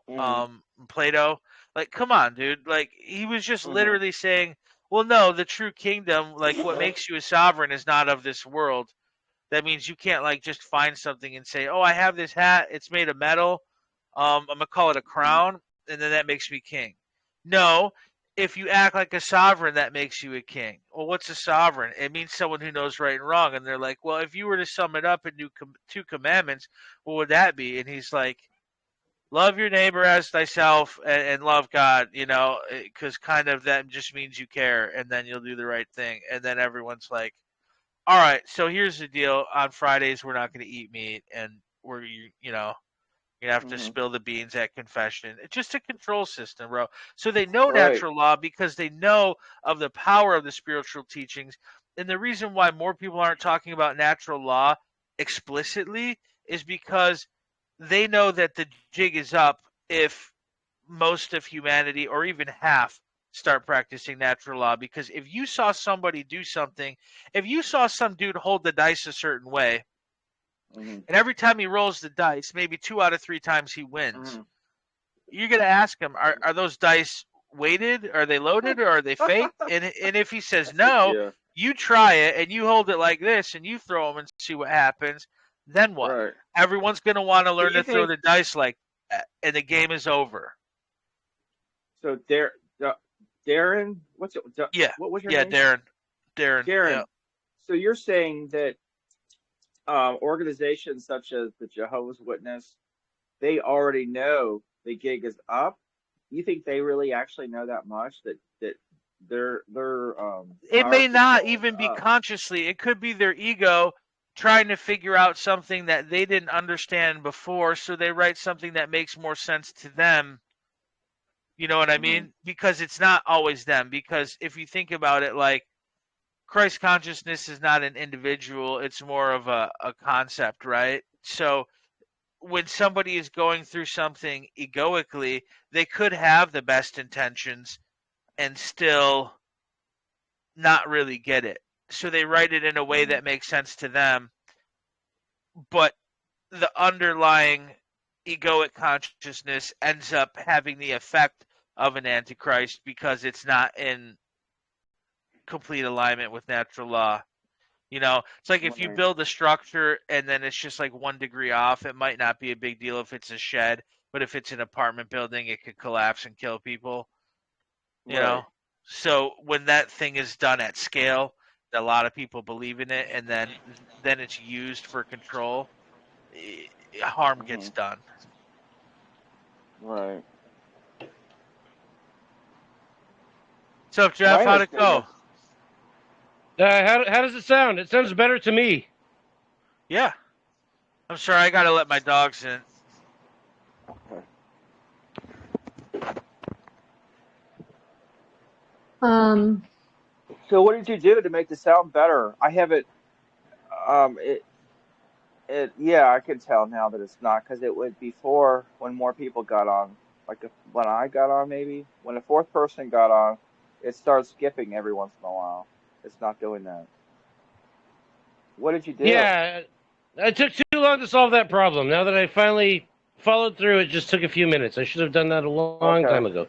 C: Plato? Like, come on, dude. Like, he was just literally saying, well, no, the true kingdom, like what makes you a sovereign is not of this world. That means you can't like just find something and say, oh, I have this hat. It's made of metal. I'm going to call it a crown. And then that makes me king. No, if you act like a sovereign, that makes you a king. Well, what's a sovereign? It means someone who knows right and wrong. And they're like, well, if you were to sum it up into two commandments, what would that be? And he's like, love your neighbor as thyself, and love God, you know, because kind of that just means you care, and then you'll do the right thing. And then everyone's like, all right, so here's the deal. On Fridays, we're not going to eat meat, and we're, you know, you have to spill the beans at confession. It's just a control system, bro. So they know natural law because they know of the power of the spiritual teachings. And the reason why more people aren't talking about natural law explicitly is because they know that the jig is up if most of humanity, or even half, start practicing natural law. Because if you saw somebody do something, if you saw some dude hold the dice a certain way, and every time he rolls the dice, maybe 2 out of 3 times he wins, you're going to ask him, are those dice weighted? Are they loaded? Or are they fake? And if he says no, you try it and you hold it like this and you throw them and see what happens. Then what? Everyone's going to want to learn to throw the dice like that, and the game is over.
D: So Darren, what's it? What was your name?
C: Darren. Yeah.
D: So you're saying that organizations such as the Jehovah's Witness, they already know the gig is up? You think they really actually know that much, that their
C: it may not even be consciously. It could be their ego trying to figure out something that they didn't understand before, so they write something that makes more sense to them, You know what I mean? Because it's not always them. Because if you think about it, like, Christ consciousness is not an individual, it's more of a concept, right? So when somebody is going through something egoically, they could have the best intentions and still not really get it. So they write it in a way that makes sense to them, but the underlying egoic consciousness ends up having the effect of an antichrist because it's not in complete alignment with natural law. You know, it's like if you build a structure and then it's just like 1 degree off, it might not be a big deal if it's a shed, but if it's an apartment building, it could collapse and kill people. You know, so when that thing is done at scale, a lot of people believe in it, and then it's used for control. Harm gets done.
E: Right.
C: What's up, Jeff? How'd it go?
B: How does it sound? It sounds better to me.
C: Yeah. I'm sorry, I gotta let my dogs in.
E: So what did you do to make the sound better? I haven't. Yeah, I can tell now that it's not because it was before when more people got on. Like when I got on, maybe when a fourth person got on, it starts skipping every once in a while. It's not doing that. What did you do?
B: Yeah, it took too long to solve that problem. Now that I finally followed through, it just took a few minutes. I should have done that a long time ago.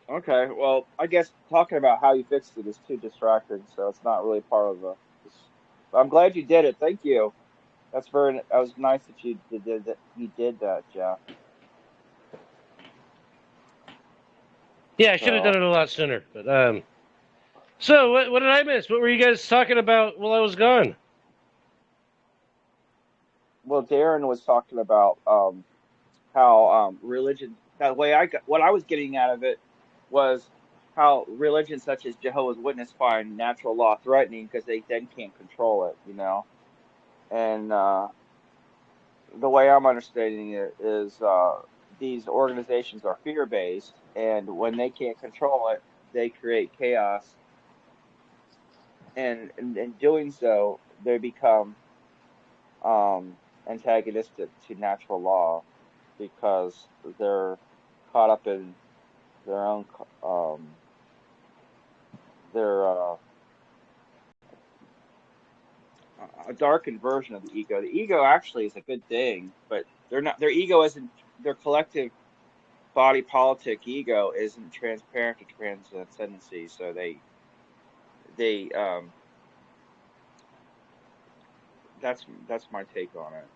E: Okay, well, I guess talking about how you fixed it is too distracting, so it's not really part of the. I'm glad you did it. Thank you. That was nice that you did that. You did that, Jeff.
B: Yeah, I should have done it a lot sooner. But so what did I miss? What were you guys talking about while I was gone?
E: Well, Darren was talking about how religion. That way, what I was getting out of it was how religions such as Jehovah's Witness find natural law threatening because they then can't control it, you know. And the way I'm understanding it is these organizations are fear-based, and when they can't control it, they create chaos, and in doing so, they become antagonistic to natural law because they're caught up in their own their a darkened version of the ego. The ego actually is a good thing, but they're not. Their ego isn't. Their collective body politic ego isn't transparent to transcendency. So they that's my take on it.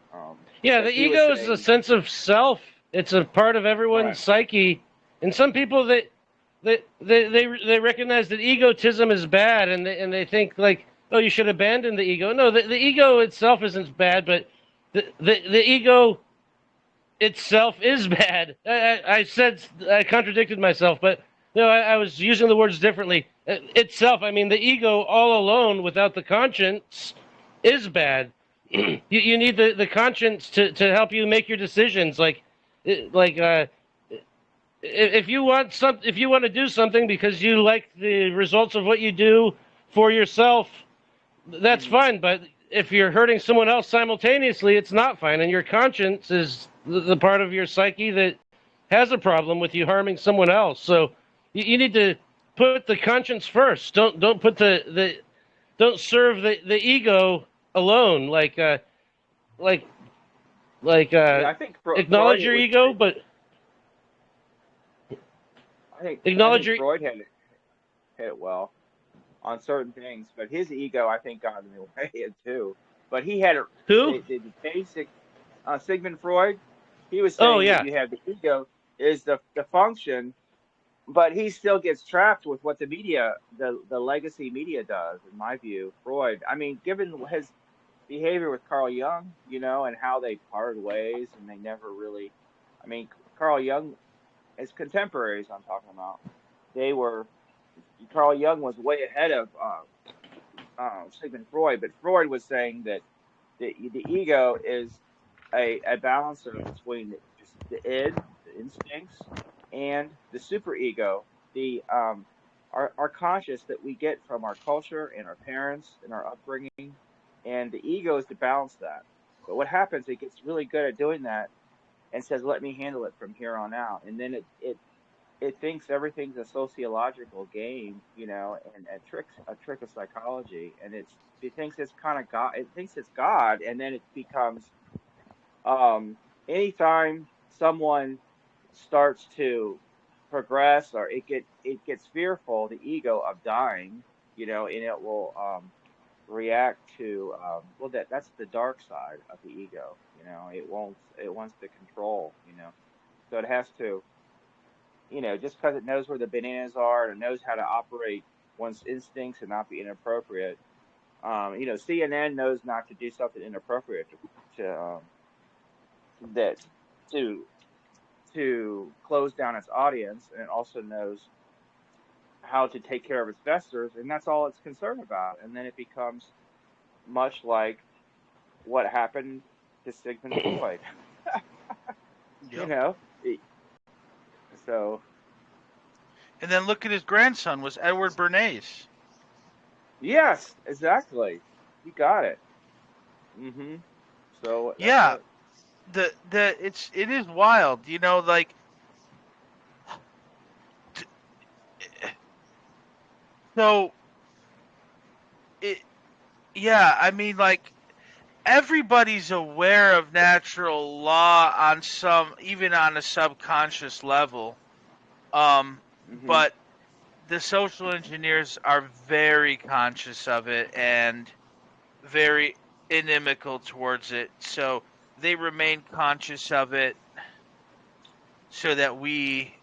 B: Yeah, the ego is a sense of self. It's a part of everyone's psyche, and some people they recognize that egotism is bad, and they think like, oh, you should abandon the ego. No, the ego itself isn't bad, but the ego itself is bad. I contradicted myself, but no, I was using the words differently. Itself, I mean, the ego all alone without the conscience is bad. You need the conscience to help you make your decisions. If you want to do something because you like the results of what you do for yourself, that's fine. But if you're hurting someone else simultaneously, it's not fine. And your conscience is the part of your psyche that has a problem with you harming someone else. So you need to put the conscience first. Don't put don't serve the ego alone. I
E: think
B: acknowledge your ego, but
E: I think Freud had it well on certain things, but his ego, I think, got in the way too. But he had the basic Sigmund Freud. He was saying that you have the ego is the function, but he still gets trapped with what the media, the legacy media does, in my view. Freud, I mean, given his behavior with Carl Jung, you know, and how they parted ways, and they never really. I mean, Carl Jung, his contemporaries, I'm talking about, Carl Jung was way ahead of Sigmund Freud, but Freud was saying that the ego is a balancer between the id, the instincts, and the superego, our conscious that we get from our culture and our parents and our upbringing, and the ego is to balance that. But what happens? It gets really good at doing that and says, "Let me handle it from here on out," and then it thinks everything's a sociological game, and a trick of psychology, and it thinks it's kind of God. It thinks it's God, and then it becomes anytime someone starts to progress or it gets fearful, the ego of dying, and it will react to well, that's the dark side of the ego. It wants to control, so it has to, just because it knows where the bananas are and it knows how to operate one's instincts and not be inappropriate. CNN knows not to do something inappropriate to that to close down its audience, and it also knows how to take care of its investors, and that's all it's concerned about. And then it becomes much like what happened to Sigmund Freud.
C: Yep.
E: So.
C: And then look at his grandson was Edward Bernays.
E: Yes, exactly. You got it. Mm-hmm. So
C: yeah, it is wild, like. So, I mean, like, everybody's aware of natural law even on a subconscious level. But the social engineers are very conscious of it and very inimical towards it. So they remain conscious of it so that we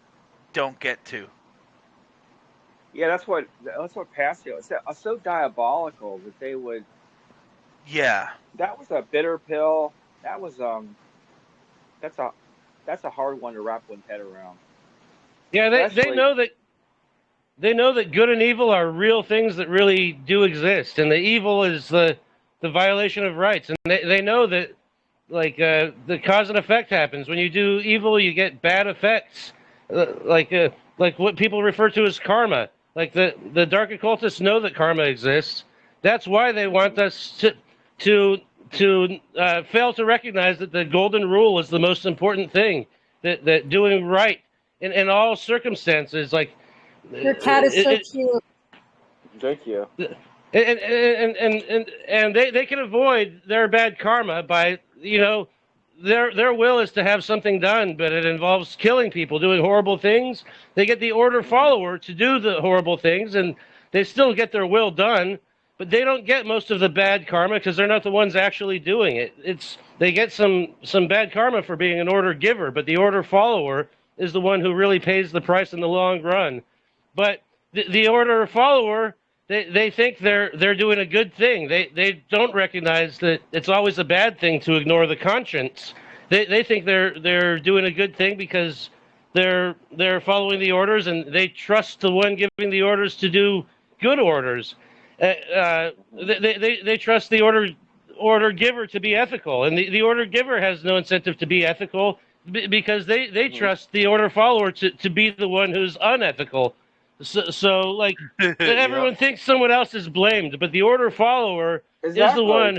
C: don't get to.
E: Yeah, that's what Passio. It's so diabolical that they would.
C: Yeah.
E: That was a bitter pill. That was That's a hard one to wrap one's head around.
B: Yeah, they know that. They know that good and evil are real things that really do exist, and the evil is the violation of rights, and they know that, like, the cause and effect happens. When you do evil, you get bad effects, like what people refer to as karma. Like the dark occultists know that karma exists. That's why they want us to fail to recognize that the golden rule is the most important thing. That doing right in all circumstances, like.
A: Your cat is so cute.
E: Thank you.
B: And they can avoid their bad karma by, their will is to have something done, but it involves killing people, doing horrible things. They get the order follower to do the horrible things, and they still get their will done, but they don't get most of the bad karma because they're not the ones actually doing it. They get some bad karma for being an order giver, but the order follower is the one who really pays the price in the long run. But the order follower, they think they're doing a good thing. They don't recognize that it's always a bad thing to ignore the conscience. They think they're doing a good thing because they're following the orders, and they trust the one giving the orders to do good orders. They trust the order giver to be ethical, and the order giver has no incentive to be ethical because they trust the order follower to be the one who's unethical. So like, everyone thinks someone else is blamed, but the order follower is the one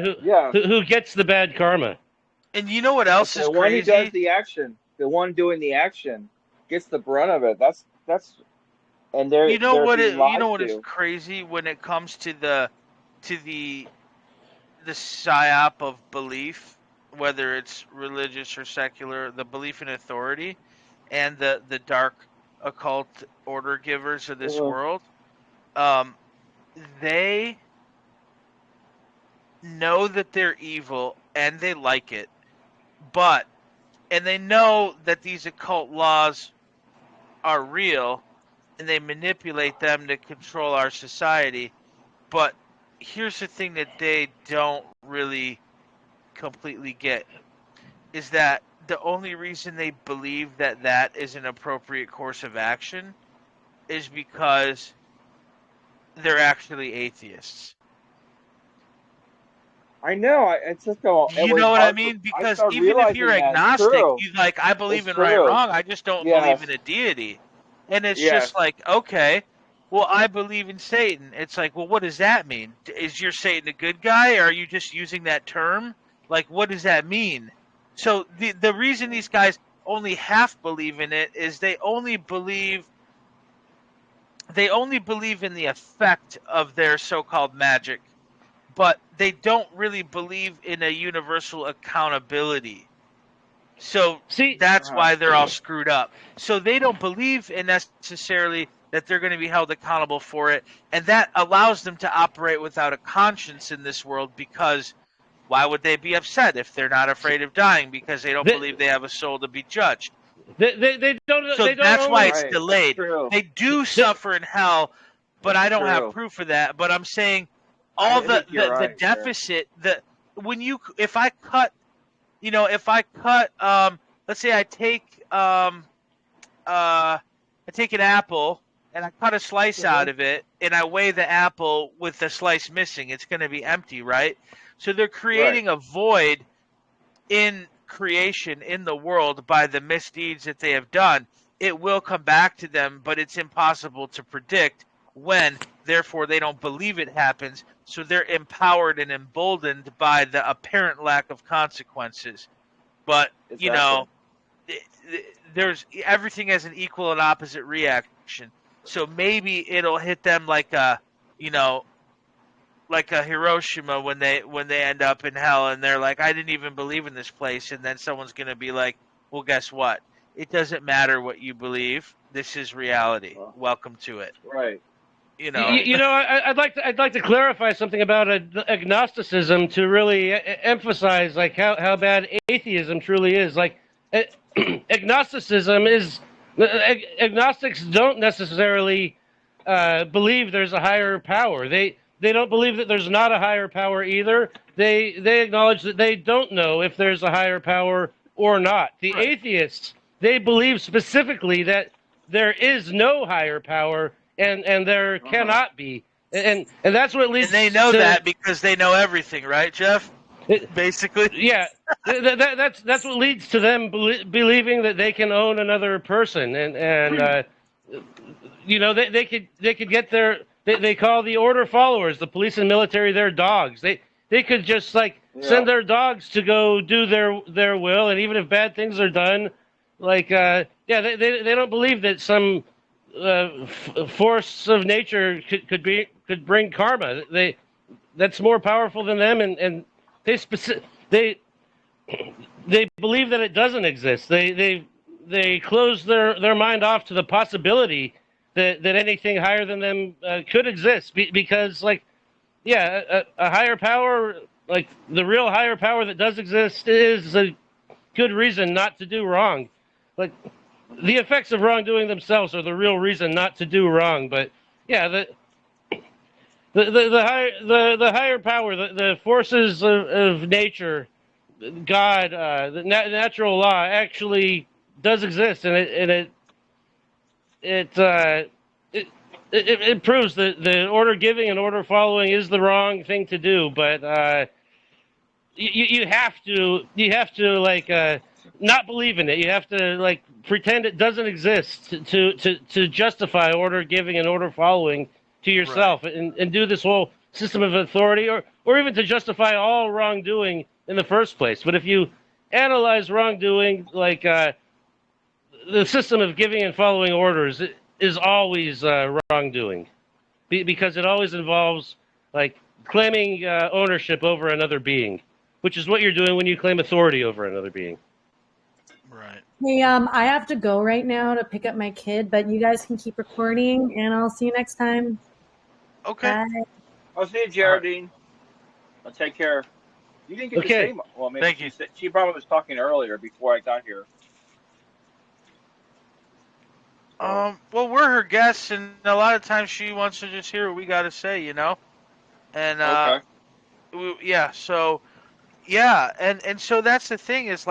B: who gets the bad karma.
C: And you know what else is crazy?
E: The one who does the action, the one doing the action, gets the brunt of it. That's and they're
C: you know what
E: is
C: crazy when it comes to the psyop of belief, whether it's religious or secular, the belief in authority, and the dark occult order givers of this world. They know that they're evil and they like it, and they know that these occult laws are real and they manipulate them to control our society. But here's the thing that they don't really completely get is that the only reason they believe that is an appropriate course of action is because they're actually atheists.
E: I know. It's just it
C: You
E: was
C: know what I
E: hard
C: mean?
E: I
C: Because
E: started
C: even if
E: realizing
C: you're
E: that it's
C: agnostic,
E: true.
C: you like, I believe
E: It's
C: in right,
E: true.
C: wrong. I just don't believe
E: Yes.
C: in a deity. And it's
E: Yes.
C: just like, okay, well, I believe in Satan. It's like, well, what does that mean? Is your Satan a good guy, or are you just using that term? Like, what does that mean? So the reason these guys only half believe in it is they only believe in the effect of their so-called magic, but they don't really believe in a universal accountability. So that's why they're all screwed up. So they don't believe in necessarily that they're going to be held accountable for it, and that allows them to operate without a conscience in this world, because why would they be upset if they're not afraid of dying? Because they don't believe they have a soul to be judged.
F: They don't.
C: So
F: they don't
C: that's why
F: only,
C: it's delayed. They do suffer in hell, but I don't have proof of that. But I'm saying all the deficit, if I cut, let's say I take an apple and I cut a slice out of it, and I weigh the apple with the slice missing, it's going to be empty, right? So they're creating a void in creation, in the world, by the misdeeds that they have done. It will come back to them, but it's impossible to predict when. Therefore, they don't believe it happens. So they're empowered and emboldened by the apparent lack of consequences. But, there's everything has an equal and opposite reaction. So maybe it'll hit them like a Hiroshima when they end up in hell, and they're like, I didn't even believe in this place, and then someone's going to be like, well, guess what? It doesn't matter what you believe. This is reality. Welcome to it.
E: Right.
F: I'd like to clarify something about agnosticism to really emphasize like how bad atheism truly is. Like agnosticism is agnostics don't necessarily believe there's a higher power. They don't believe that there's not a higher power either. They acknowledge that they don't know if there's a higher power or not. The atheists, they believe specifically that there is no higher power and there cannot be. And that's what leads.
C: And they know that because they know everything, right, Jeff? Basically,
F: yeah. That's what leads to them believing that they can own another person, and they could get their. They call the order followers, the police and military, their dogs. They could just send their dogs to go do their will, and even if bad things are done, they don't believe that some force of nature could bring karma. That's more powerful than them, and they believe that it doesn't exist. They close their mind off to the possibility that anything higher than them could exist, because a higher power, like the real higher power that does exist, is a good reason not to do wrong. Like the effects of wrongdoing themselves are the real reason not to do wrong. But the higher power, the forces of nature, God, the natural law actually does exist, and it proves that the order giving and order following is the wrong thing to do. But you have to not believe in it. You have to pretend it doesn't exist to justify order giving and order following to yourself, and do this whole system of authority, or even to justify all wrongdoing in the first place. But if you analyze wrongdoing, the system of giving and following orders is always wrongdoing, because it always involves claiming ownership over another being, which is what you're doing when you claim authority over another being.
C: Right.
A: Hey, I have to go right now to pick up my kid, but you guys can keep recording, and I'll see you next time.
C: Okay.
A: Bye.
E: I'll see you, Geraldine. I'll take care. You didn't get to say. Well, maybe
C: Thank you.
E: She probably was talking earlier before I got here.
C: Well, we're her guests, and a lot of times she wants to just hear what we got to say, And and so that's the thing is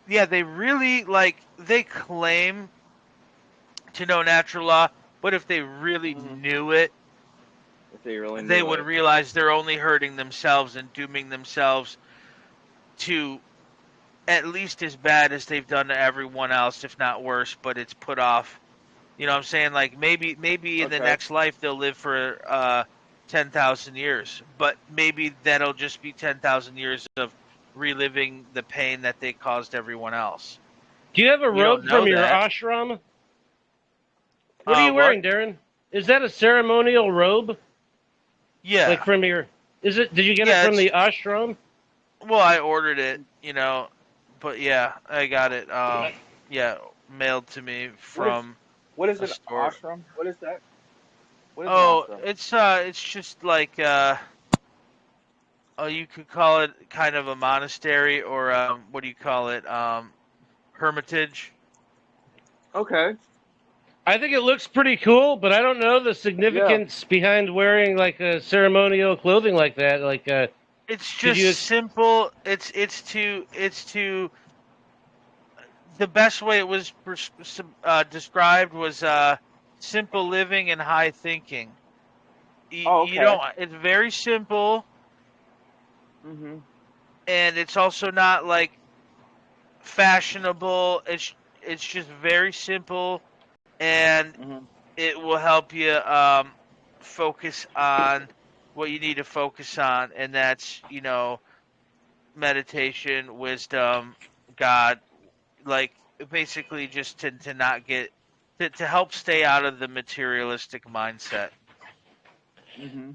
C: they really they claim to know natural law, but if they really knew it,
E: If they really
C: they would realize they're only hurting themselves and dooming themselves to at least as bad as they've done to everyone else, if not worse, but it's put off. You know what I'm saying? Like maybe in the next life they'll live for 10,000 years, but maybe that'll just be 10,000 years of reliving the pain that they caused everyone else.
F: Do you have a robe from your ashram? What are you wearing, Darren? Is that a ceremonial robe?
C: Yeah.
F: Like from your... Did you get it from the ashram?
C: Well, I ordered it, but yeah, I got it. Mailed to me from.
E: What is an ashram? What is that?
C: It's just like you could call it kind of a monastery or what do you call it? Hermitage.
E: Okay.
F: I think it looks pretty cool, but I don't know the significance behind wearing like a ceremonial clothing like that. Like,
C: it's just simple. It's to the best way it was described was simple living and high thinking. It's very simple.
E: Mm-hmm.
C: And it's also not like fashionable. It's just very simple, and it will help you focus on what you need to focus on, and that's meditation, wisdom, God, like basically just to not get to help stay out of the materialistic mindset.
E: Mm-hmm.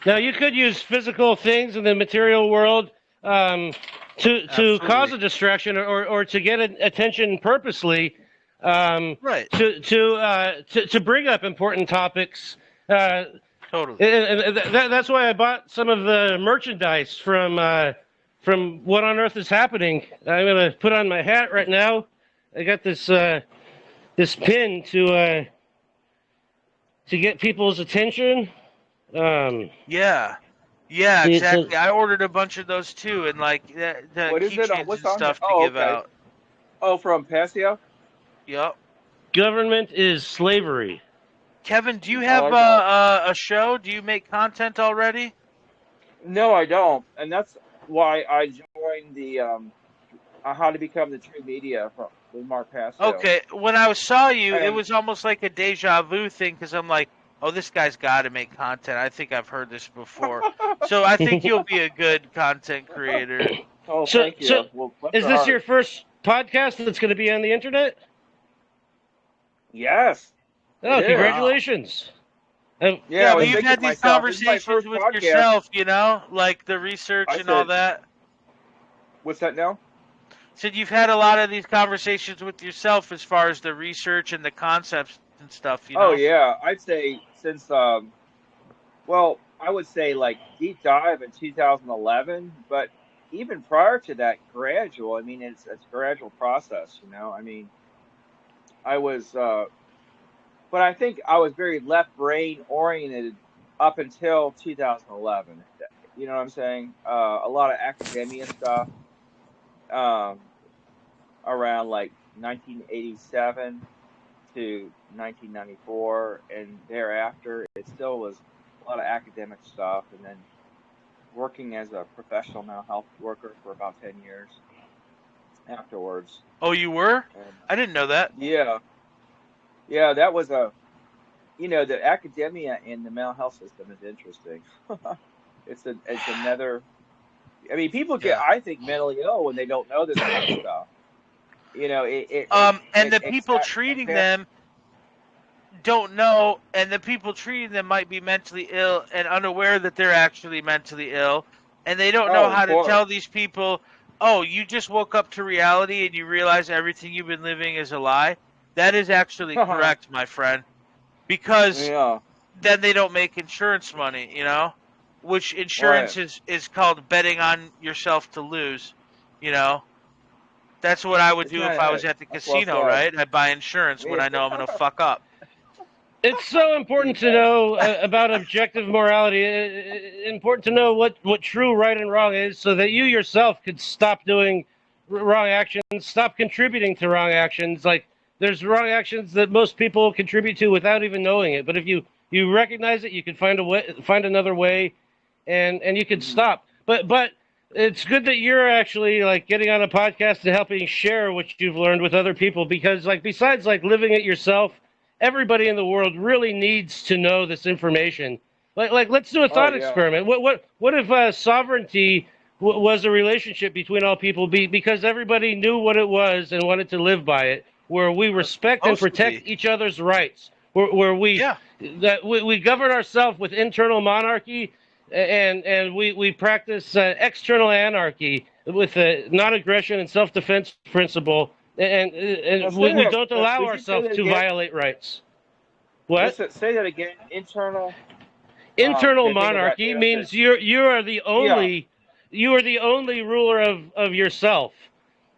F: Now you could use physical things in the material world to cause a distraction or to get attention purposely,
C: right?
F: To bring up important topics.
C: Totally.
F: And that's why I bought some of the merchandise from What on Earth is Happening. I'm gonna put on my hat right now. I got this pin to get people's attention.
C: Yeah, exactly. I ordered a bunch of those too, and like the keychains and stuff to give out.
E: Oh, from Passio?
C: Yep.
F: Government is slavery.
C: Kevin, do you have a show? Do you make content already?
E: No, I don't, and that's why I joined the How to Become the True Media with Mark Passio.
C: Okay, when I saw you, it was almost like a deja vu thing because I'm like, oh, this guy's got to make content. I think I've heard this before. So I think you'll be a good content creator.
E: Oh, thank you.
F: So is this your first podcast that's going to be on the internet?
E: Yes.
F: Oh, congratulations.
C: But you've had these conversations with yourself, like the research and all that.
E: What's that now?
C: Said you've had a lot of these conversations with yourself as far as the research and the concepts and stuff,
E: Oh, yeah. I'd say since, I would say like deep dive in 2011, but even prior to that, gradual. I mean, it's a gradual process, I mean, I was, but I think I was very left brain oriented up until 2011. You know what I'm saying? A lot of academia stuff around like 1987 to 1994, and thereafter, it still was a lot of academic stuff, and then working as a professional mental health worker for about 10 years afterwards.
C: Oh, you were? I didn't know that.
E: Yeah, that was the academia in the mental health system is interesting. It's another. I mean, people get, I think, mentally ill when they don't know this kind of stuff.
C: And the people treating them don't know, and the people treating them might be mentally ill and unaware that they're actually mentally ill, and they don't know how to tell these people, oh, you just woke up to reality and you realize everything you've been living is a lie. That is actually correct, my friend, because then they don't make insurance money, which insurance is called betting on yourself to lose, That's what I would do if I was at the casino, right? I'd buy insurance when I know I'm going to fuck up.
F: It's so important to know about objective morality. Important to know what true right and wrong is so that you yourself could stop doing wrong actions, stop contributing to wrong actions. Like, there's wrong actions that most people contribute to without even knowing it. But if you you recognize it, you can find another way, and you can stop. But it's good that you're actually like getting on a podcast and helping share what you've learned with other people, because like besides like living it yourself, everybody in the world really needs to know this information. Like let's do a thought experiment. What if sovereignty was a relationship between all people because everybody knew what it was and wanted to live by it, where we respect and protect each other's rights, where we govern ourselves with internal monarchy, and we practice external anarchy with a non-aggression and self-defense principle, and we don't allow ourselves to violate rights. What?
E: Say that again.
F: Internal monarchy means you are the only ruler of yourself,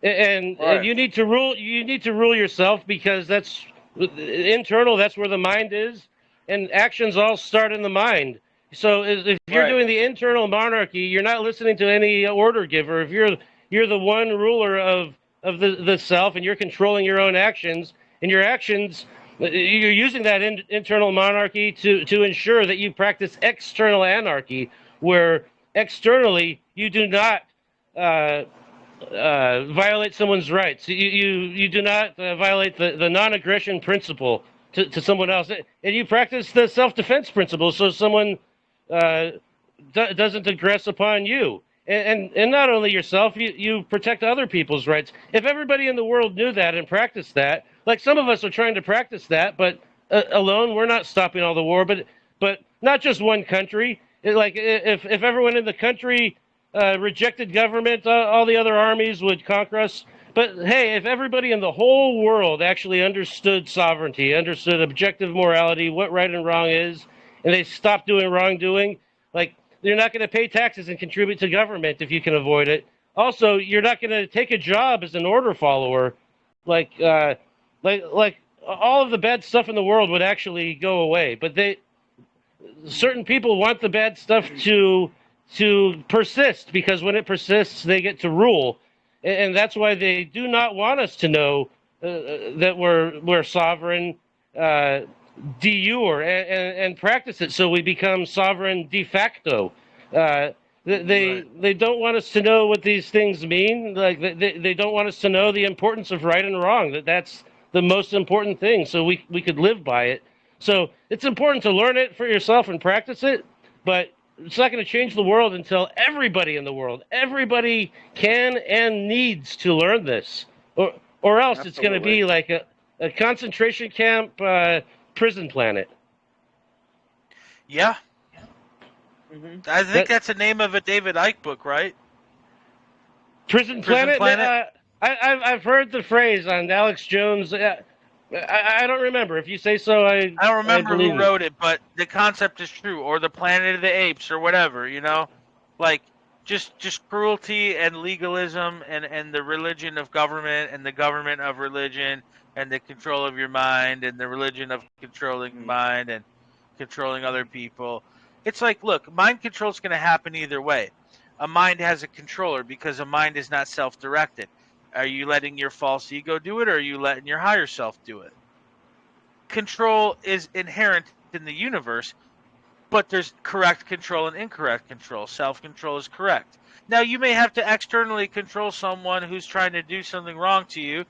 F: and you need to rule yourself, because that's internal. That's where the mind is, and actions all start in the mind. So if you're doing the internal monarchy, you're not listening to any order giver. If you're the one ruler of the self, and you're controlling your own actions, and your actions, you're using that internal monarchy to ensure that you practice external anarchy, where externally you do not violate someone's rights. You do not violate the non-aggression principle to someone else, and you practice the self-defense principle, so someone doesn't aggress upon you. And not only yourself, you protect other people's rights. If everybody in the world knew that and practiced that, like some of us are trying to practice that, but alone we're not stopping all the war. But not just one country. Like if everyone in the country rejected government, all the other armies would conquer us. But hey, if everybody in the whole world actually understood sovereignty, understood objective morality, what right and wrong is, and they stopped doing wrongdoing, like you're not going to pay taxes and contribute to government if you can avoid it. Also, you're not going to take a job as an order follower. Like all of the bad stuff in the world would actually go away. But certain people want the bad stuff to persist, because when it persists, they get to rule, and that's why they do not want us to know that we're sovereign de jure and practice it, so we become sovereign de facto. They don't want us to know what these things mean. Like they don't want us to know the importance of right and wrong. That's the most important thing, so we could live by it. So it's important to learn it for yourself and practice it, but it's not going to change the world until everybody in the world, everybody can and needs to learn this, or else It's going to be like a concentration camp, prison planet.
C: Yeah. Mm-hmm. I think that's the name of a David Icke book, right?
F: Prison Planet? I've heard the phrase on Alex Jones. I don't remember. If you say so, I
C: don't remember who wrote it, but the concept is true. Or the Planet of the Apes, or whatever, like just cruelty and legalism and the religion of government and the government of religion and the control of your mind and the religion of controlling mind and controlling other people. It's like, look, mind control is going to happen either way. A mind has a controller because a mind is not self-directed. Are you letting your false ego do it, or are you letting your higher self do it? Control is inherent in the universe, but there's correct control and incorrect control. Self-control is correct. Now, you may have to externally control someone who's trying to do something wrong to you,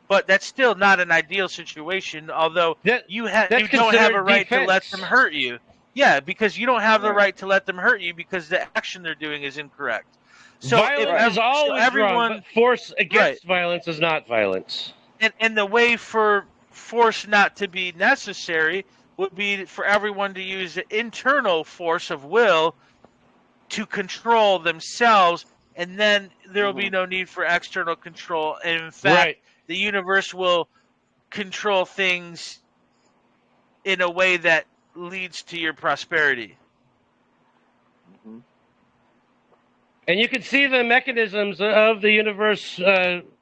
C: but that's still not an ideal situation, although you don't have a right to let them hurt you. Yeah, because you don't have the right to let them hurt you because the action they're doing is incorrect. So
F: violence is always wrong, but force against violence is not violence.
C: And the way for force not to be necessary would be for everyone to use the internal force of will to control themselves, and then there will be no need for external control. And in fact, the universe will control things in a way that leads to your prosperity.
F: And you can see the mechanisms of the universe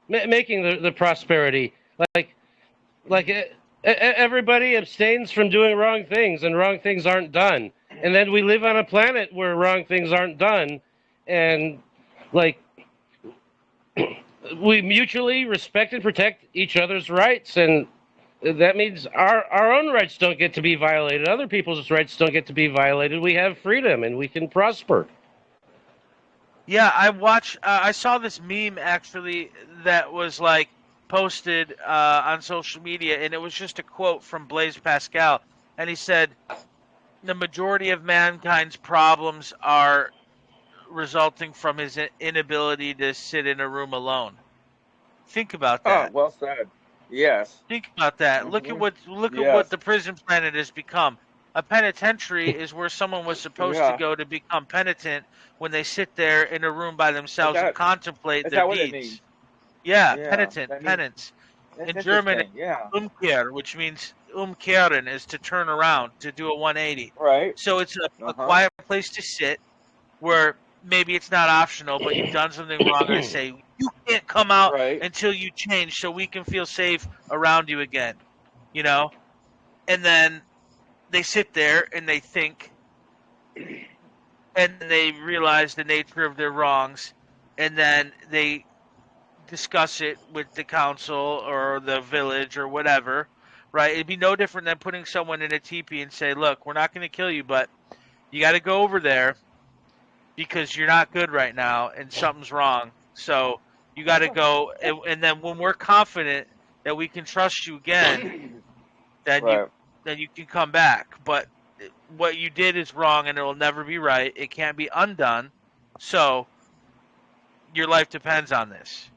F: making the prosperity. Like everybody abstains from doing wrong things, and wrong things aren't done. And then we live on a planet where wrong things aren't done, and like we mutually respect and protect each other's rights. And that means our own rights don't get to be violated. Other people's rights don't get to be violated. We have freedom and we can prosper.
C: Yeah, I saw this meme actually that was like posted on social media, and it was just a quote from Blaise Pascal, and he said, "The majority of mankind's problems are resulting from his inability to sit in a room alone." Think about that.
E: Well said. Yes.
C: Think about that. Look at what
E: Yes.
C: the prison planet has become. A penitentiary is where someone was supposed to
E: Yeah.
C: go to become penitent when they sit there in a room by themselves and contemplate
E: Is
C: their
E: that what it
C: deeds.
E: means?
C: Yeah,
E: Yeah.
C: penitent,
E: That means
C: penance.
E: that's
C: In German,
E: interesting. Yeah.
C: Umkehr, which means umkehren is to turn around, to do a 180.
E: Right.
C: So it's a
E: Uh-huh.
C: quiet place to sit where maybe it's not optional, but you've done something wrong, and they say, you can't come out
E: Right.
C: until you change so we can feel safe around you again, you know? And then they sit there and they think, and they realize the nature of their wrongs, and then they discuss it with the council or the village or whatever, right? It'd be no different than putting someone in a teepee and say, look, we're not going to kill you, but you got to go over there because you're not good right now and something's wrong. So you got to go. And then when we're confident that we can trust you again, then
E: Right.
C: you can come back. But what you did is wrong and it'll never be right. It can't be undone. So your life depends on this.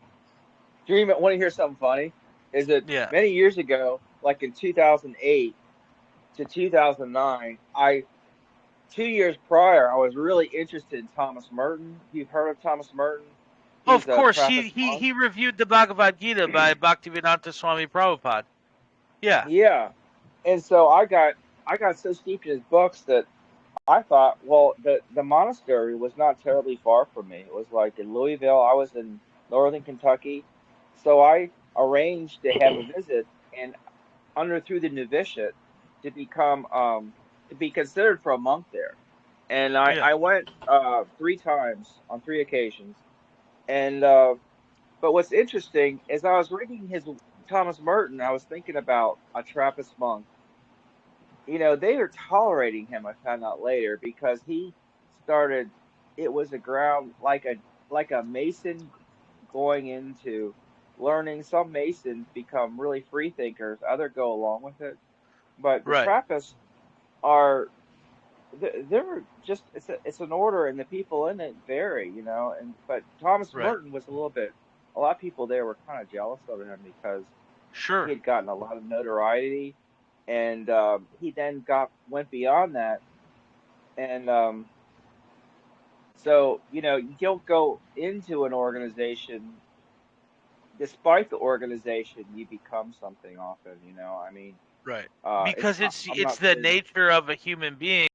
E: Do you even want to hear something funny? Is that
C: Yeah.
E: many years ago, like in 2008 to 2009, 2 years prior, I was really interested in Thomas Merton. You've heard of Thomas Merton?
C: Oh,
E: He's
C: of
E: a
C: course,
E: Trappist monk.
C: he reviewed the Bhagavad Gita by Bhaktivedanta Swami Prabhupada. Yeah.
E: Yeah. And so I got so steeped in his books that I thought, well, the monastery was not terribly far from me. It was like in Louisville. I was in northern Kentucky. So I arranged to have a visit and under through the novitiate to become to be considered for a monk there. And I
C: Yeah.
E: I went 3 times on 3 occasions. And but what's interesting is I was reading his Thomas Merton, I was thinking about a Trappist monk. They were tolerating him, I found out later, because he started, it was a ground like a Mason going into learning. Some Masons become really free thinkers, other go along with it. But the
C: Right.
E: Trappists are they're just it's an order and the people in it vary. And but Thomas
C: Right.
E: Merton was a lot of people there were kind of jealous of him because he
C: Sure.
E: had gotten a lot of notoriety, and he then went beyond that. And so you don't go into an organization despite the organization, you become something often. I mean,
C: Right.
E: it's
C: Because
E: not, I'm
C: it's
E: not
C: the
E: saying.
C: nature of a human being.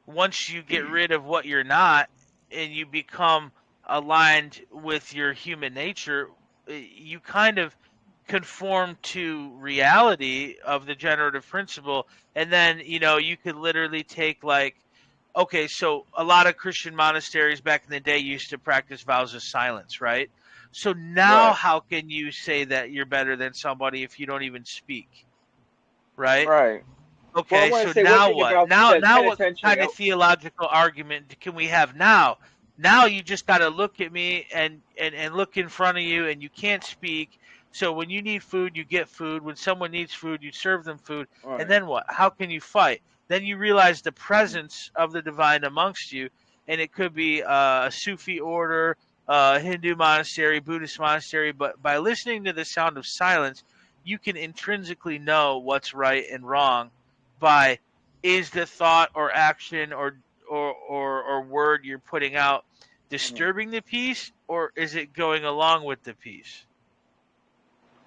C: Once you get rid of what you're not and you become aligned with your human nature, you kind of conform to reality of the generative principle. And then, you could literally take like, okay, so a lot of Christian monasteries back in the day used to practice vows of silence, right? So now
E: Right,
C: how can you say that you're better than somebody if you don't even speak, right?
E: right. Well, I
C: Okay,
E: want to
C: so
E: say one
C: now
E: thing
C: what?
E: about
C: Now
E: the
C: now what
E: penitentiary.
C: kind of theological argument can we have now? Now you just got to look at me and look in front of you and you can't speak. So when you need food, you get food. When someone needs food, you serve them food. And
E: Right.
C: then what? How can you fight? Then you realize the presence of the divine amongst you, and it could be a Sufi order, a Hindu monastery, Buddhist monastery, but by listening to the sound of silence, you can intrinsically know what's right and wrong by is the thought or action or word you're putting out
E: Mhm.
C: disturbing the peace or is it going along with the peace?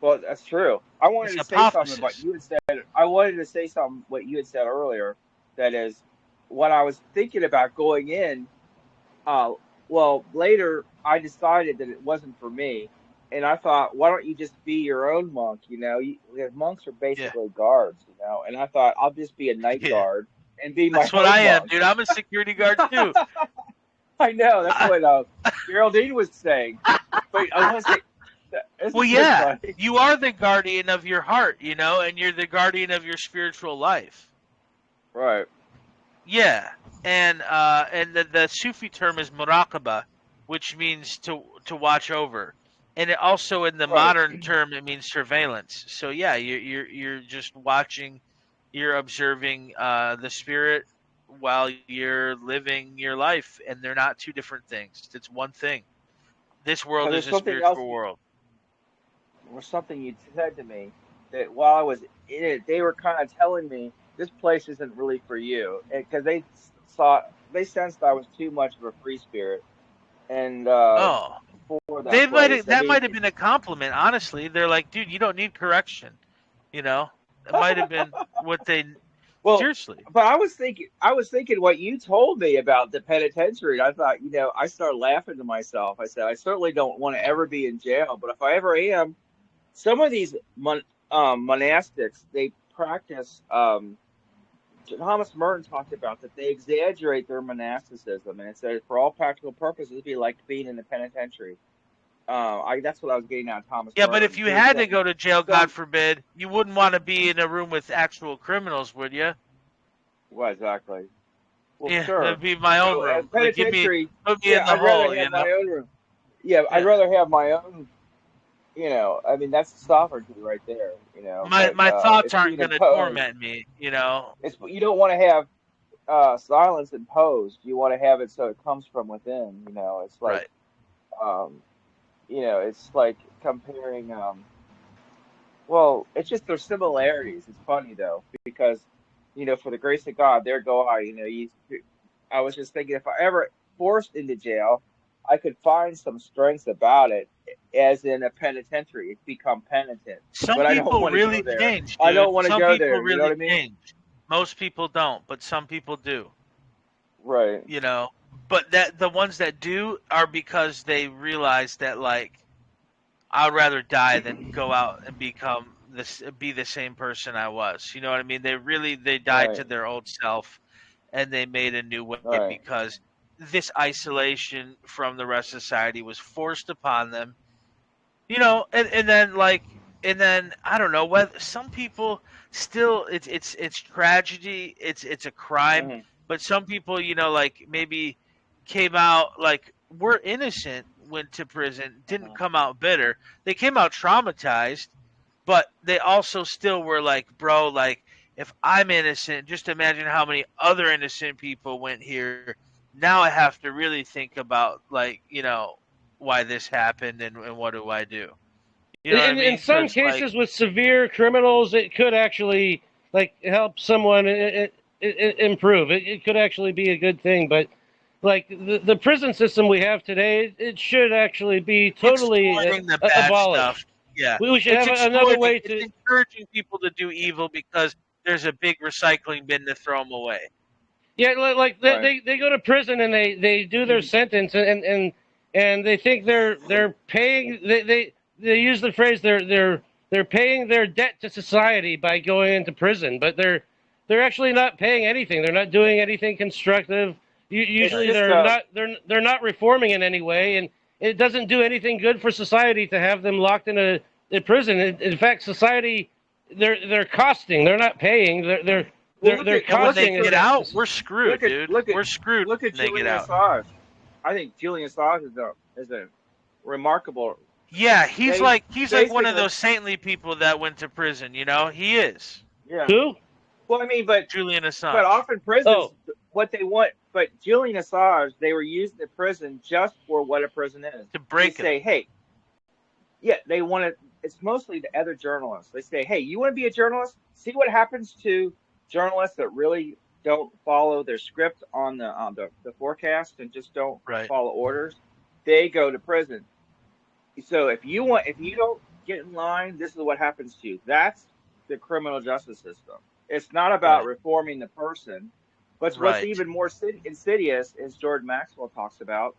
E: Well, that's true. I wanted
C: It's
E: to say something about
C: hypothesis.
E: you had said. I wanted to say something what you had said earlier. That is, when I was thinking about going in. Uh, well, later I decided that it wasn't for me, and I thought, why don't you just be your own monk? Because monks are
C: Yeah.
E: basically guards. And I thought I'll just be a night
C: Yeah.
E: guard and be my
C: That's what I
E: own
C: am,
E: monk.
C: dude. I'm a security guard too.
E: I know that's
C: I,
E: what Geraldine was saying, but I want to say,
C: Well, yeah, you are the guardian of your heart, you know, and you're the guardian of your spiritual life.
E: Right.
C: Yeah, and the Sufi term is muraqaba, which means to watch over, and it also in the modern term it means surveillance. So yeah, you're just watching, you're observing the spirit while you're living your life, and they're not two different things. It's one thing. This world is a spiritual world.
E: Or something you said to me that while I was in it, they were kind of telling me this place isn't really for you, because they sensed I was too much of a free spirit, and for that place.
C: That might have been a compliment. Honestly, they're like, dude, you don't need correction. You know, it might have been what they.
E: Well,
C: seriously.
E: But I was thinking what you told me about the penitentiary. I thought, I started laughing to myself. I said, I certainly don't want to ever be in jail, but if I ever am, some of these monastics, they practice. Thomas Merton talked about that they exaggerate their monasticism, and it said for all practical purposes, it'd be like being in the penitentiary. That's what I was getting out of Thomas.
C: Yeah,
E: Merton.
C: but if you had to go to jail, God forbid, you wouldn't want to be in a room with actual criminals, would you?
E: Well, exactly. Well,
C: yeah,
E: sure.
C: that'd be my own room.
E: Penitentiary.
C: Put me in the
E: I'd
C: hole.
E: rather have my own room. Yeah, I'd rather have my own. I mean, that's sovereignty right there.
C: My thoughts aren't going to torment me. You
E: don't want to have silence imposed. You want to have it so it comes from within. It's like, it's like comparing. Well, it's just there's similarities. It's funny though because, for the grace of God, there go I. I was just thinking if I ever forced into jail, I could find some strengths about it, as in a penitentiary, become penitent.
C: Some
E: but
C: people really change. Dude.
E: I don't want to go there.
C: Really
E: you know what I mean?
C: Change. Most people don't, but some people do.
E: Right.
C: But the ones that do are because they realize that I'd rather die than go out and be the same person I was. You know what I mean? They died to their old self, and they made a new way because this isolation from the rest of society was forced upon them. And then I don't know whether some people still it's tragedy, it's a crime, but some people maybe came out were innocent, went to prison, didn't come out bitter. They came out traumatized, but they also still were bro, if I'm innocent, just imagine how many other innocent people went here. Now I have to really think about why this happened and what do I do.
F: In some cases with severe criminals, it could actually help someone improve. It could actually be a good thing, but the prison system we have today, it should actually be totally abolished.
C: Stuff. Yeah,
F: we should have another way to.
C: It's encouraging people to do evil because there's a big recycling bin to throw them away.
F: Yeah, they go to prison and they do their sentence and they think they're paying they use the phrase they're paying their debt to society by going into prison, but they're actually not paying anything. They're not doing anything constructive. Usually they're not reforming in any way, and it doesn't do anything good for society to have them locked in a prison. In fact, society they're costing. They're not paying. They're costing.
C: When they get out, we're screwed, dude. We're screwed.
E: Look at Julian Assange. I think Julian Assange is a remarkable.
C: Yeah, he's like one of those saintly people that went to prison. He is.
E: Yeah.
F: Who?
E: Well, I mean, but
C: Julian Assange.
E: But often prisons, what they want. But Julian Assange, they were using the prison just for what a prison is.
C: To break it.
E: They say, hey, yeah, they want to. It's mostly the other journalists. They say, hey, you want to be a journalist? See what happens to journalists that really don't follow their script on the forecast and just don't follow orders. They go to prison. So if you don't get in line, this is what happens to you. That's the criminal justice system. It's not about reforming the person, but what's even more insidious, as Jordan Maxwell talks about,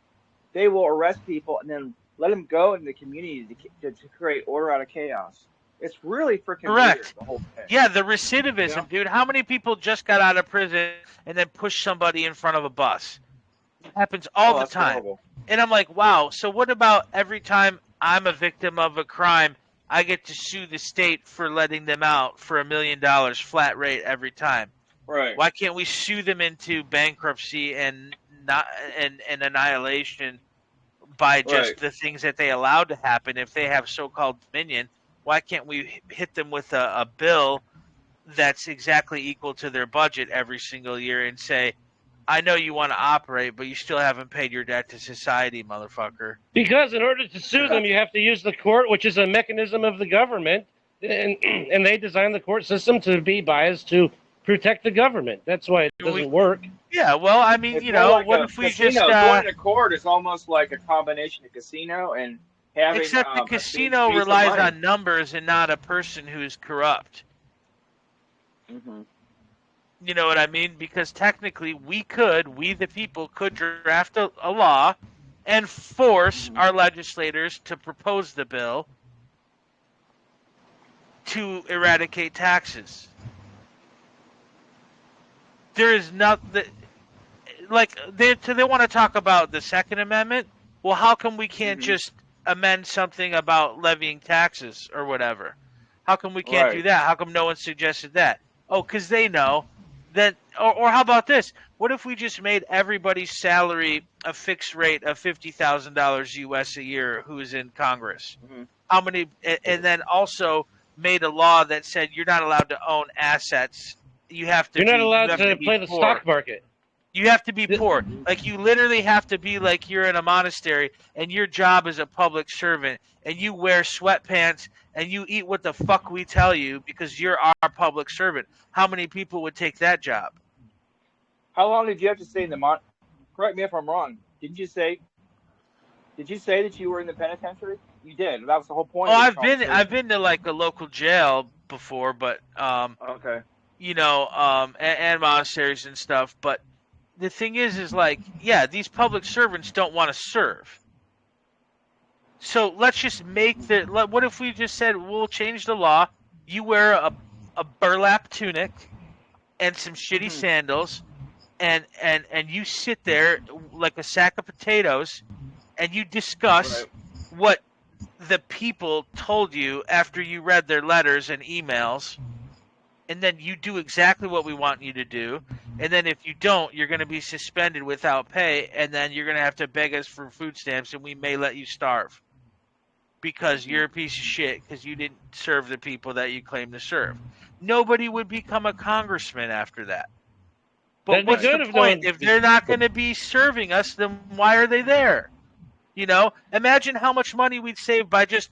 E: they will arrest people and then let them go in the community to create order out of chaos. It's really freaking weird, the whole thing.
C: Yeah, the recidivism, dude. How many people just got out of prison and then pushed somebody in front of a bus? It happens all the time.
E: Horrible.
C: And I'm like, wow, so what about every time I'm a victim of a crime, I get to sue the state for letting them out for $1 million flat rate every time.
E: Right.
C: Why can't we sue them into bankruptcy and annihilation by just the things that they allowed to happen if they have so-called dominion? Why can't we hit them with a bill that's exactly equal to their budget every single year and say, I know you want to operate, but you still haven't paid your debt to society, motherfucker.
F: Because in order to sue them, you have to use the court, which is a mechanism of the government, and they designed the court system to be biased to protect the government. That's why it doesn't work.
C: Yeah, well, I mean,
E: It's
C: like what if we
E: casino.
C: just
E: Going to court is almost like a combination of casino and having.
C: Except the casino relies on numbers and not a person who's corrupt.
E: Mm-hmm.
C: You know what I mean? Because technically, we the people, could draft a law and force our legislators to propose the bill to eradicate taxes. There is nothing like they want to talk about the Second Amendment. Well, how come we can't just amend something about levying taxes or whatever? How come we can't do that? How come no one suggested that? Oh, because they know that. Or how about this? What if we just made everybody's salary a fixed rate of $50,000 US a year who's in Congress?
E: Mm-hmm.
C: How many? And then also made a law that said you're not allowed to own assets. You're not
F: allowed to play the stock market.
C: You have to be poor. Like, you literally have to be like you're in a monastery and your job is a public servant and you wear sweatpants and you eat what the fuck we tell you because you're our public servant. How many people would take that job?
E: How long did you have to stay in the Correct me if I'm wrong. Did you say that you were in the penitentiary? You did. That was the whole point.
C: Oh, I've been to like a local jail before, but
E: okay.
C: And monasteries and stuff, but the thing is like, yeah, these public servants don't want to serve. So let's just make what if we just said, we'll change the law. You wear a burlap tunic and some shitty sandals and you sit there like a sack of potatoes and you discuss what the people told you after you read their letters and emails. And then you do exactly what we want you to do. And then if you don't, you're going to be suspended without pay. And then you're going to have to beg us for food stamps and we may let you starve. Because you're a piece of shit because you didn't serve the people that you claim to serve. Nobody would become a congressman after that. But what's the point? If they're not going to be serving us, then why are they there? Imagine how much money we'd save by just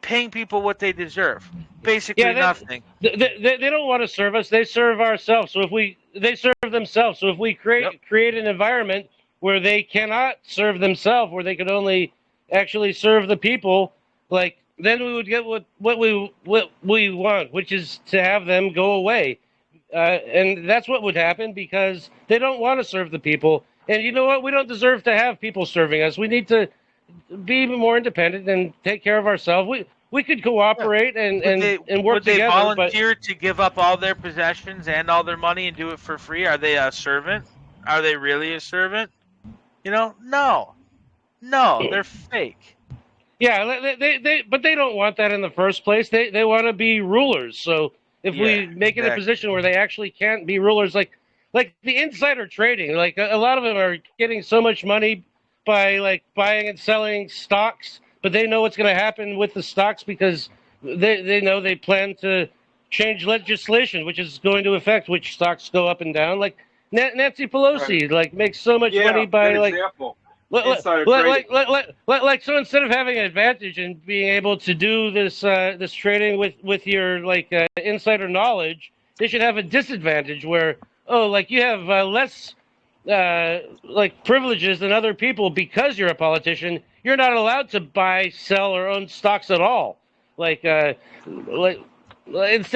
C: paying people what they deserve. Basically nothing.
F: They don't want to serve us. They serve ourselves. So they serve themselves. So if we create an environment where they cannot serve themselves, where they could only actually serve the people, like, then we would get what we want, which is to have them go away. And that's what would happen because they don't want to serve the people. And you know what? We don't deserve to have people serving us. We need to be more independent and take care of ourselves. We could cooperate and work together. Would they
C: volunteer to give up all their possessions and all their money and do it for free? Are they a servant? Are they really a servant? No, they're fake.
F: Yeah, but they don't want that in the first place. They want to be rulers. So if we make it a position where they actually can't be rulers, like the insider trading, like a lot of them are getting so much money by like buying and selling stocks, but they know what's going to happen with the stocks because they know they plan to change legislation, which is going to affect which stocks go up and down. Like Nancy Pelosi, like makes so much money by like. Like so instead of having an advantage and being able to do this trading with your insider knowledge, they should have a disadvantage where you have less privileges than other people because you're a politician. You're not allowed to buy, sell, or own stocks at all. Instead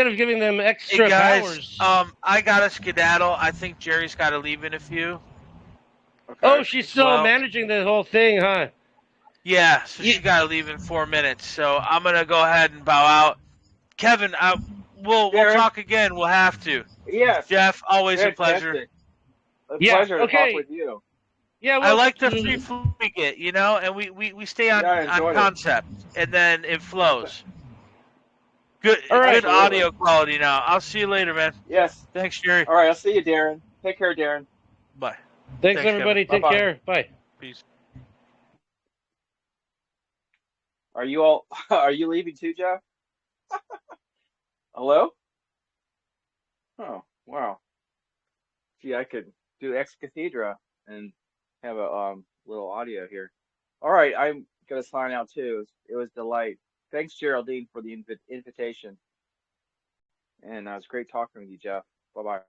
F: of giving them extra powers.
C: I gotta skedaddle. I think Jerry's got to leave in a few.
F: Okay. Oh, she's still managing the whole thing, huh?
C: Yeah, so she got to leave in 4 minutes. So I'm gonna go ahead and bow out. Kevin, we'll talk again. We'll have to.
E: Yes.
C: Jeff, always a pleasure.
E: A pleasure to talk with you.
F: Yeah,
C: I
F: well,
C: like the free flow we get, you know, and we stay on,
E: I enjoyed it.
C: concept, and then it flows. Good,
F: All right.
C: good audio quality now. I'll see you later, man.
E: Yes.
C: Thanks, Jerry.
E: All right, I'll see you, Darren. Take care, Darren.
C: Bye.
F: Thanks everybody.
C: Kevin.
F: Take care. Bye.
C: Peace.
E: Are you leaving too, Jeff? Hello? Oh, wow. Gee, I could do ex cathedra and have a little audio here. All right, I'm gonna sign out too. It was a delight. Thanks, Geraldine, for the invitation, and it was great talking with you, Jeff. Bye bye.